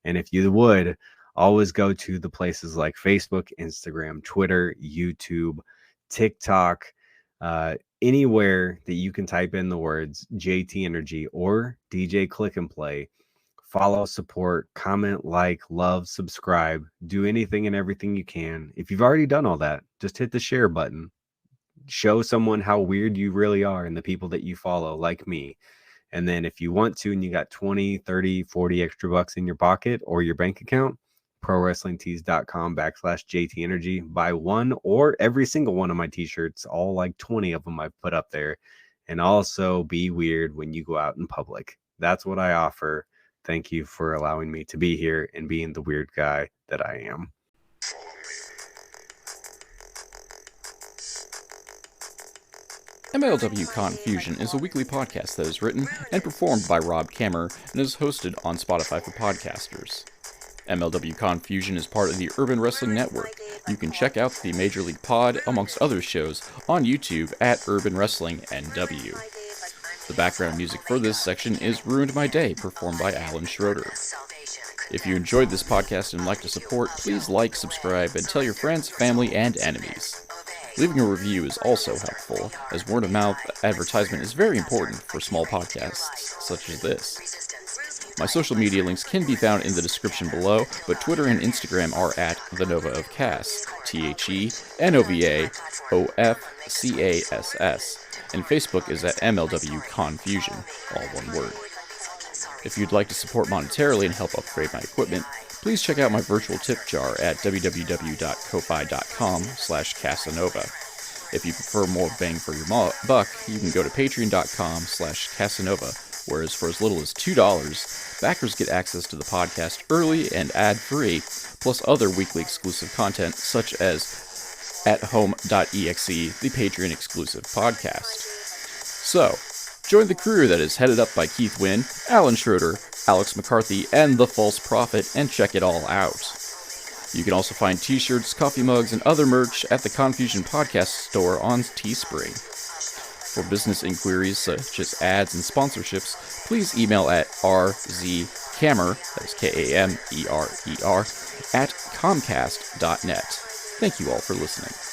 And if you would, always go to the places like Facebook, Instagram, Twitter, YouTube, TikTok, anywhere that you can type in the words JT Energy or DJ Click and Play. Follow, support, comment, like, love, subscribe, do anything and everything you can. If you've already done all that, just hit the share button. Show someone how weird you really are and the people that you follow, like me. And then if you want to, and you got 20, 30, 40 extra bucks in your pocket or your bank account, prowrestlingtees.com/JT Energy. Buy one or every single one of my t-shirts, all like 20 of them I've put up there. And also be weird when you go out in public. That's what I offer. Thank you for allowing me to be here and being the weird guy that I am. MLW Confusion is a weekly podcast that is written and performed by Rob Kammer and is hosted on Spotify for podcasters. MLW Confusion is part of the Urban Wrestling Network. You can check out the Major League Pod, amongst other shows, on YouTube at Urban Wrestling NW. The background music for this section is Ruined My Day, performed by Alan Schroeder. If you enjoyed this podcast and like to support, please like, subscribe, and tell your friends, family, and enemies. Leaving a review is also helpful, as word-of-mouth advertisement is very important for small podcasts such as this. My social media links can be found in the description below, but Twitter and Instagram are at The Nova of Cass, TheNovaofCass, and Facebook is at MLW Confusion, all one word. If you'd like to support monetarily and help upgrade my equipment, please check out my virtual tip jar at www.ko-fi.com/Casanova. If you prefer more bang for your buck, you can go to patreon.com/Casanova, whereas for as little as $2, backers get access to the podcast early and ad-free, plus other weekly exclusive content such as athome.exe, the Patreon exclusive podcast. So, join the crew that is headed up by Keith Wynn, Alan Schroeder, Alex McCarthy, and The False Prophet, and check it all out. You can also find t-shirts, coffee mugs, and other merch at the Confusion Podcast store on Teespring. For business inquiries such as ads and sponsorships, please email at rzkamer, that's Kamerer, at comcast.net. Thank you all for listening.